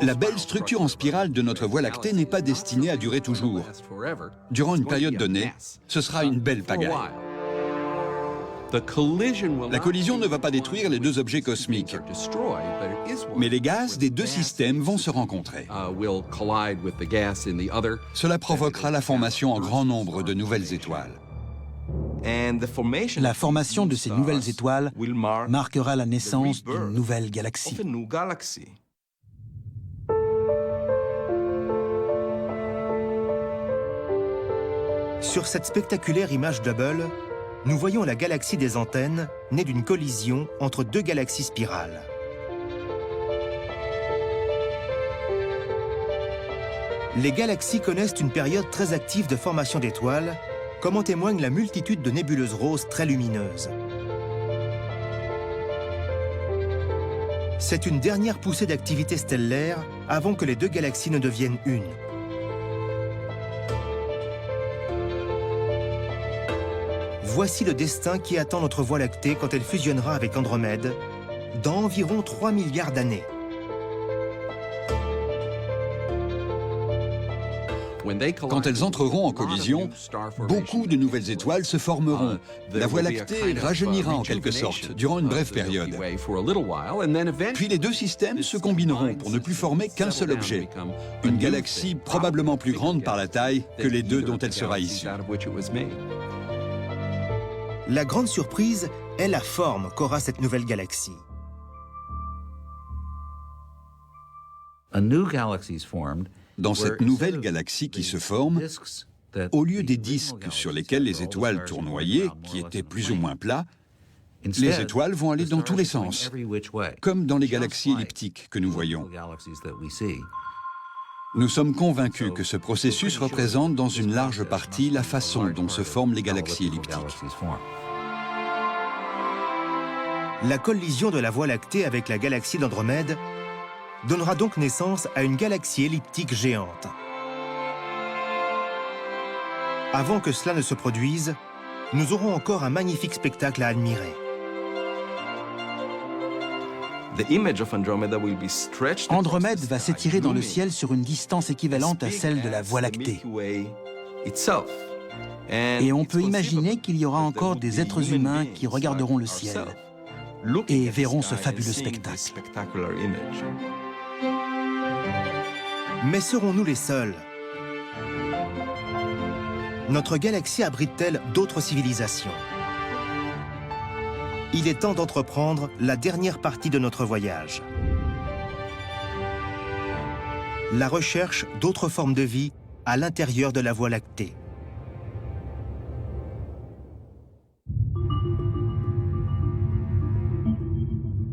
La belle structure en spirale de notre Voie lactée n'est pas destinée à durer toujours. Durant une période donnée, ce sera une belle pagaille. La collision ne va pas détruire les deux objets cosmiques, mais les gaz des deux systèmes vont se rencontrer. Cela provoquera la formation en grand nombre de nouvelles étoiles. La formation de ces nouvelles étoiles marquera la naissance d'une nouvelle galaxie. Sur cette spectaculaire image Hubble, nous voyons la galaxie des antennes née d'une collision entre deux galaxies spirales. Les galaxies connaissent une période très active de formation d'étoiles, comme en témoigne la multitude de nébuleuses roses très lumineuses. C'est une dernière poussée d'activité stellaire avant que les deux galaxies ne deviennent une. Voici le destin qui attend notre Voie lactée quand elle fusionnera avec Andromède, dans environ 3 milliards d'années. Quand elles entreront en collision, beaucoup de nouvelles étoiles se formeront. La Voie lactée rajeunira en quelque sorte, durant une brève période. Puis les deux systèmes se combineront pour ne plus former qu'un seul objet. Une galaxie probablement plus grande par la taille que les deux dont elle sera issue. La grande surprise est la forme qu'aura cette nouvelle galaxie. Dans cette nouvelle galaxie qui se forme, au lieu des disques sur lesquels les étoiles tournoyaient, qui étaient plus ou moins plats, les étoiles vont aller dans tous les sens, comme dans les galaxies elliptiques que nous voyons. Nous sommes convaincus que ce processus représente dans une large partie la façon dont se forment les galaxies elliptiques. La collision de la Voie lactée avec la galaxie d'Andromède donnera donc naissance à une galaxie elliptique géante. Avant que cela ne se produise, nous aurons encore un magnifique spectacle à admirer. Andromède va s'étirer dans le ciel sur une distance équivalente à celle de la Voie lactée. Et on peut imaginer qu'il y aura encore des êtres humains qui regarderont le ciel et verront ce fabuleux spectacle. Mais serons-nous les seuls? Notre galaxie abrite-t-elle d'autres civilisations? Il est temps d'entreprendre la dernière partie de notre voyage. La recherche d'autres formes de vie à l'intérieur de la Voie lactée.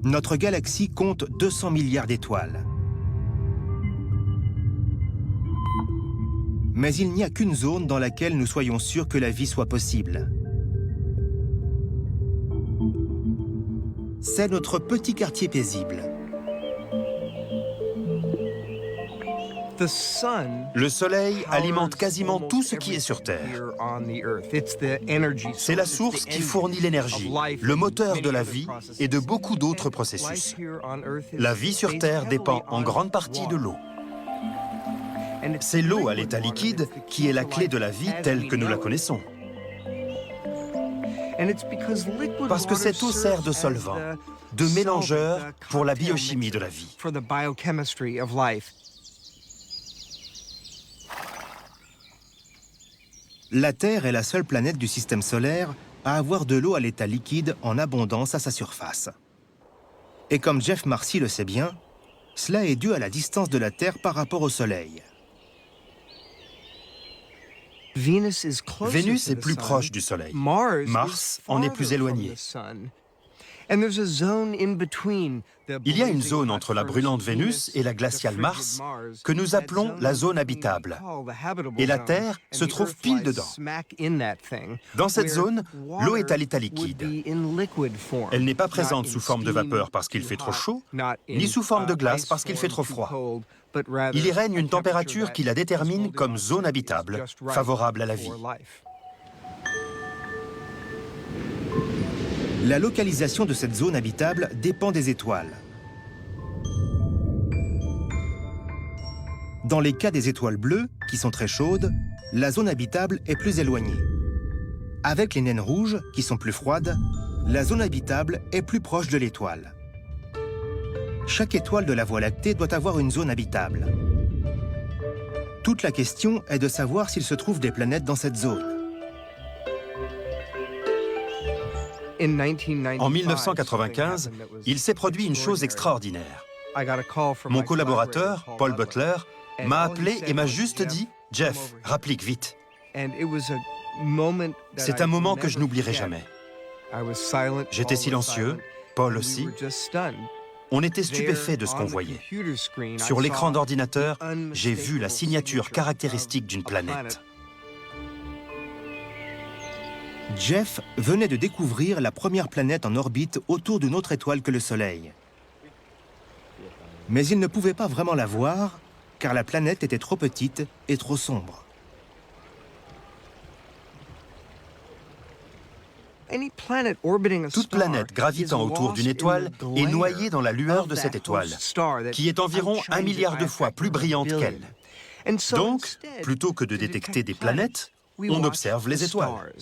Notre galaxie compte 200 milliards d'étoiles. Mais il n'y a qu'une zone dans laquelle nous soyons sûrs que la vie soit possible. C'est notre petit quartier paisible. Le Soleil alimente quasiment tout ce qui est sur Terre. C'est la source qui fournit l'énergie, le moteur de la vie et de beaucoup d'autres processus. La vie sur Terre dépend en grande partie de l'eau. C'est l'eau à l'état liquide qui est la clé de la vie telle que nous la connaissons. Parce que cette eau sert de solvant, de mélangeur pour la biochimie de la vie. La Terre est la seule planète du système solaire à avoir de l'eau à l'état liquide en abondance à sa surface. Et comme Jeff Marcy le sait bien, cela est dû à la distance de la Terre par rapport au Soleil. Vénus est plus proche du Soleil. Mars en est plus éloigné. Il y a une zone entre la brûlante Vénus et la glaciale Mars que nous appelons la zone habitable. Et la Terre se trouve pile dedans. Dans cette zone, l'eau est à l'état liquide. Elle n'est pas présente sous forme de vapeur parce qu'il fait trop chaud, ni sous forme de glace parce qu'il fait trop froid. Il y règne une température qui la détermine comme zone habitable, favorable à la vie. La localisation de cette zone habitable dépend des étoiles. Dans les cas des étoiles bleues, qui sont très chaudes, la zone habitable est plus éloignée. Avec les naines rouges, qui sont plus froides, la zone habitable est plus proche de l'étoile. Chaque étoile de la Voie lactée doit avoir une zone habitable. Toute la question est de savoir s'il se trouve des planètes dans cette zone. En 1995, il s'est produit une chose extraordinaire. Mon collaborateur, Paul Butler, m'a appelé et m'a juste dit « Jeff, rapplique vite ». C'est un moment que je n'oublierai jamais. J'étais silencieux, Paul aussi. On était stupéfaits de ce qu'on voyait. Sur l'écran d'ordinateur, j'ai vu la signature caractéristique d'une planète. Jeff venait de découvrir la première planète en orbite autour d'une autre étoile que le Soleil. Mais il ne pouvait pas vraiment la voir, car la planète était trop petite et trop sombre. Toute planète gravitant autour d'une étoile est noyée dans la lueur de cette étoile, qui est environ 1 milliard de fois plus brillante qu'elle. Donc, plutôt que de détecter des planètes, on observe les étoiles.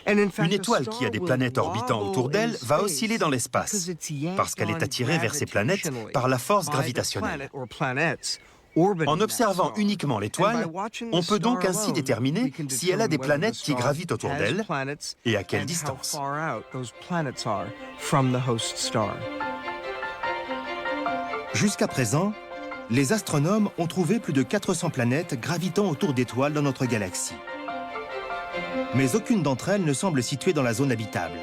Une étoile qui a des planètes orbitant autour d'elle va osciller dans l'espace, parce qu'elle est attirée vers ces planètes par la force gravitationnelle. En observant uniquement l'étoile, on peut donc ainsi déterminer si elle a des planètes qui gravitent autour d'elle et à quelle distance. Jusqu'à présent, les astronomes ont trouvé plus de 400 planètes gravitant autour d'étoiles dans notre galaxie. Mais aucune d'entre elles ne semble située dans la zone habitable.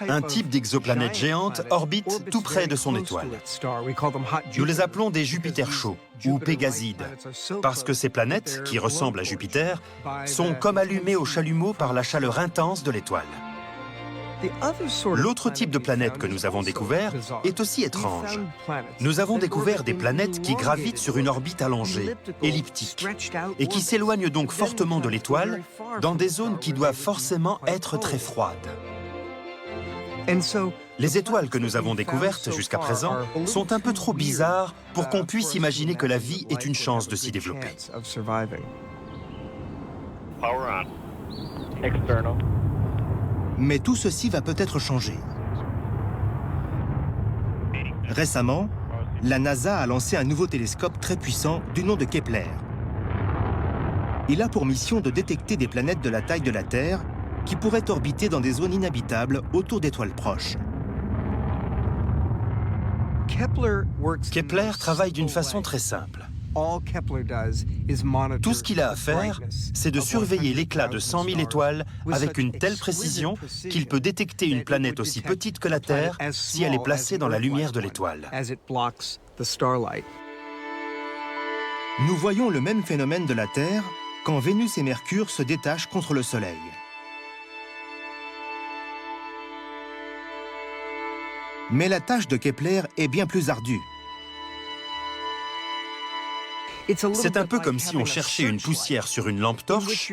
Un type d'exoplanète géante orbite tout près de son étoile. Nous les appelons des Jupiters chauds ou Pégasides, parce que ces planètes, qui ressemblent à Jupiter, sont comme allumées au chalumeau par la chaleur intense de l'étoile. L'autre type de planète que nous avons découvert est aussi étrange. Nous avons découvert des planètes qui gravitent sur une orbite allongée, elliptique, et qui s'éloignent donc fortement de l'étoile dans des zones qui doivent forcément être très froides. Les étoiles que nous avons découvertes jusqu'à présent sont un peu trop bizarres pour qu'on puisse imaginer que la vie ait une chance de s'y développer. Mais tout ceci va peut-être changer. Récemment, la NASA a lancé un nouveau télescope très puissant du nom de Kepler. Il a pour mission de détecter des planètes de la taille de la Terre qui pourraient orbiter dans des zones inhabitables autour d'étoiles proches. Kepler travaille d'une façon très simple. Tout ce qu'il a à faire, c'est de surveiller l'éclat de 100 000 étoiles avec une telle précision qu'il peut détecter une planète aussi petite que la Terre si elle est placée dans la lumière de l'étoile. Nous voyons le même phénomène de la Terre quand Vénus et Mercure se détachent contre le Soleil. Mais la tâche de Kepler est bien plus ardue. C'est un peu comme si on cherchait une poussière sur une lampe torche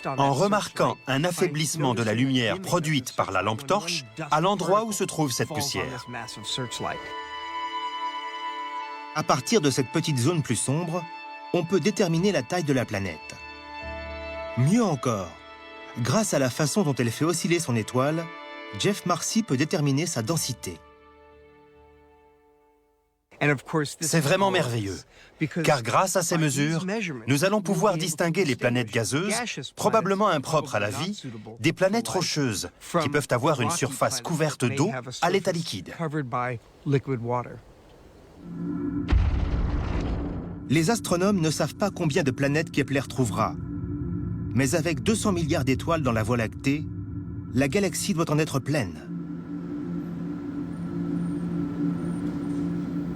en remarquant un affaiblissement de la lumière produite par la lampe torche à l'endroit où se trouve cette poussière. À partir de cette petite zone plus sombre, on peut déterminer la taille de la planète. Mieux encore, Grâce à la façon dont elle fait osciller son étoile, Jeff Marcy peut déterminer sa densité. C'est vraiment merveilleux, car grâce à ces mesures, nous allons pouvoir distinguer les planètes gazeuses, probablement impropres à la vie, des planètes rocheuses, qui peuvent avoir une surface couverte d'eau à l'état liquide. Les astronomes ne savent pas combien de planètes Kepler trouvera. Mais avec 200 milliards d'étoiles dans la Voie lactée, la galaxie doit en être pleine.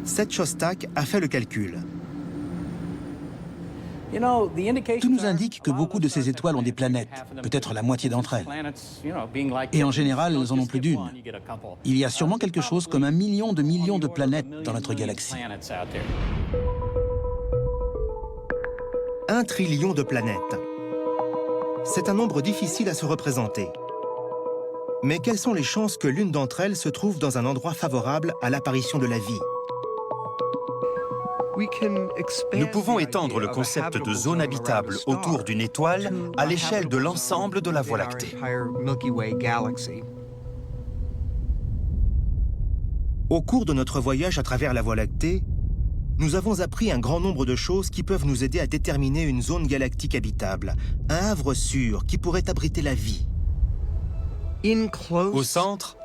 Seth Shostak a fait le calcul. Tout nous indique que beaucoup de ces étoiles ont des planètes, peut-être la moitié d'entre elles. Et en général, elles en ont plus d'une. Il y a sûrement quelque chose comme 1 million de planètes dans notre galaxie. 1 trillion de planètes. C'est un nombre difficile à se représenter. Mais quelles sont les chances que l'une d'entre elles se trouve dans un endroit favorable à l'apparition de la vie? Nous pouvons étendre le concept de zone habitable autour d'une étoile à l'échelle de l'ensemble de la Voie lactée. Au cours de notre voyage à travers la Voie lactée, nous avons appris un grand nombre de choses qui peuvent nous aider à déterminer une zone galactique habitable, un havre sûr qui pourrait abriter la vie. Au centre,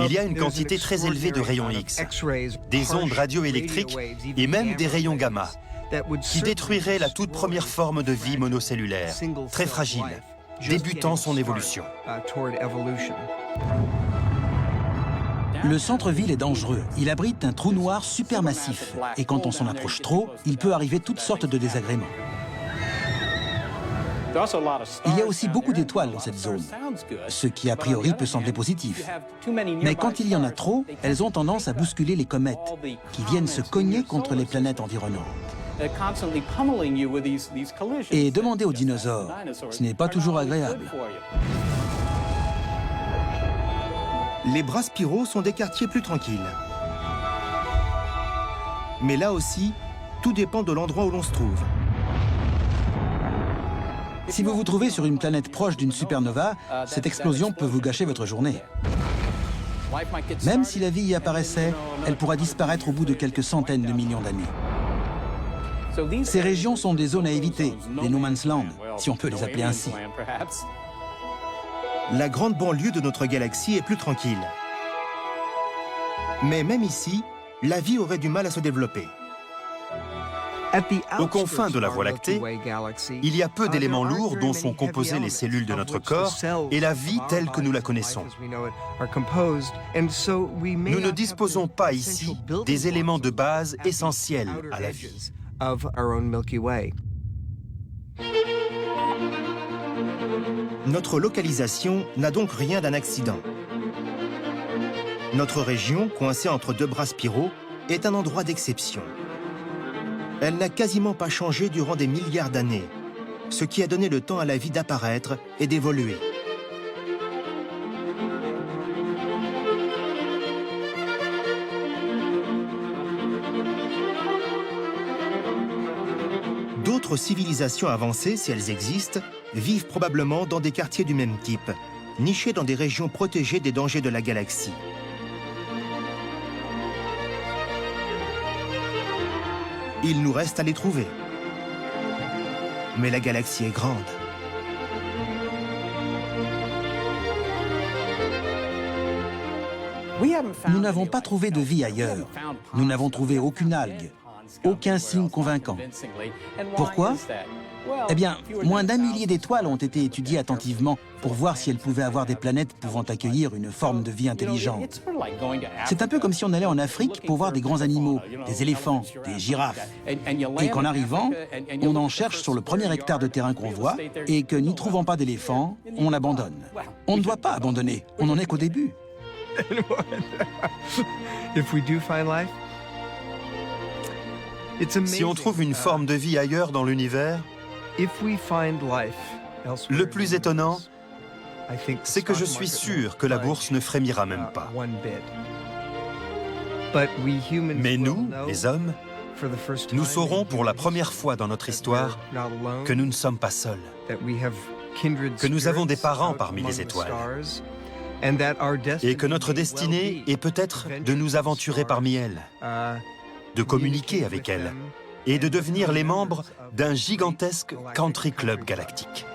il y a une quantité très élevée de rayons X, des ondes radioélectriques et même des rayons gamma, qui détruiraient la toute première forme de vie monocellulaire, très fragile, débutant son évolution. Le centre-ville est dangereux. Il abrite un trou noir supermassif. Et quand on s'en approche trop, il peut arriver toutes sortes de désagréments. Il y a aussi beaucoup d'étoiles dans cette zone, ce qui a priori peut sembler positif. Mais quand il y en a trop, elles ont tendance à bousculer les comètes, qui viennent se cogner contre les planètes environnantes. Et demander aux dinosaures, ce n'est pas toujours agréable. Les bras spiraux sont des quartiers plus tranquilles. Mais là aussi, tout dépend de l'endroit où l'on se trouve. Si vous vous trouvez sur une planète proche d'une supernova, cette explosion peut vous gâcher votre journée. Même si la vie y apparaissait, elle pourra disparaître au bout de quelques centaines de millions d'années. Ces régions sont des zones à éviter, des no man's land, si on peut les appeler ainsi. La grande banlieue de notre galaxie est plus tranquille. Mais même ici, la vie aurait du mal à se développer. Aux confins de la Voie lactée, il y a peu d'éléments lourds dont sont composées les cellules de notre corps et la vie telle que nous la connaissons. Nous ne disposons pas ici des éléments de base essentiels à la vie. Notre localisation n'a donc rien d'un accident. Notre région, coincée entre deux bras spiraux, est un endroit d'exception. Elle n'a quasiment pas changé durant des milliards d'années, ce qui a donné le temps à la vie d'apparaître et d'évoluer. D'autres civilisations avancées, si elles existent, vivent probablement dans des quartiers du même type, nichés dans des régions protégées des dangers de la galaxie. Il nous reste à les trouver. Mais la galaxie est grande. Nous n'avons pas trouvé de vie ailleurs. Nous n'avons trouvé aucune algue, aucun signe convaincant. Pourquoi ? Eh bien, moins d'1 millier d'étoiles ont été étudiées attentivement pour voir si elles pouvaient avoir des planètes pouvant accueillir une forme de vie intelligente. C'est un peu comme si on allait en Afrique pour voir des grands animaux, des éléphants, des girafes. Et qu'en arrivant, on en cherche sur le premier hectare de terrain qu'on voit et que, n'y trouvant pas d'éléphants, on l'abandonne. On ne doit pas abandonner, on n'en est qu'au début. Si on trouve une forme de vie ailleurs dans l'univers, le plus étonnant, c'est que je suis sûr que la bourse ne frémira même pas. Mais nous, les hommes, nous saurons pour la première fois dans notre histoire que nous ne sommes pas seuls. que nous avons des parents parmi les étoiles et que notre destinée est peut-être de nous aventurer parmi elles, de communiquer avec elles et de devenir les membres d'un gigantesque country club galactique.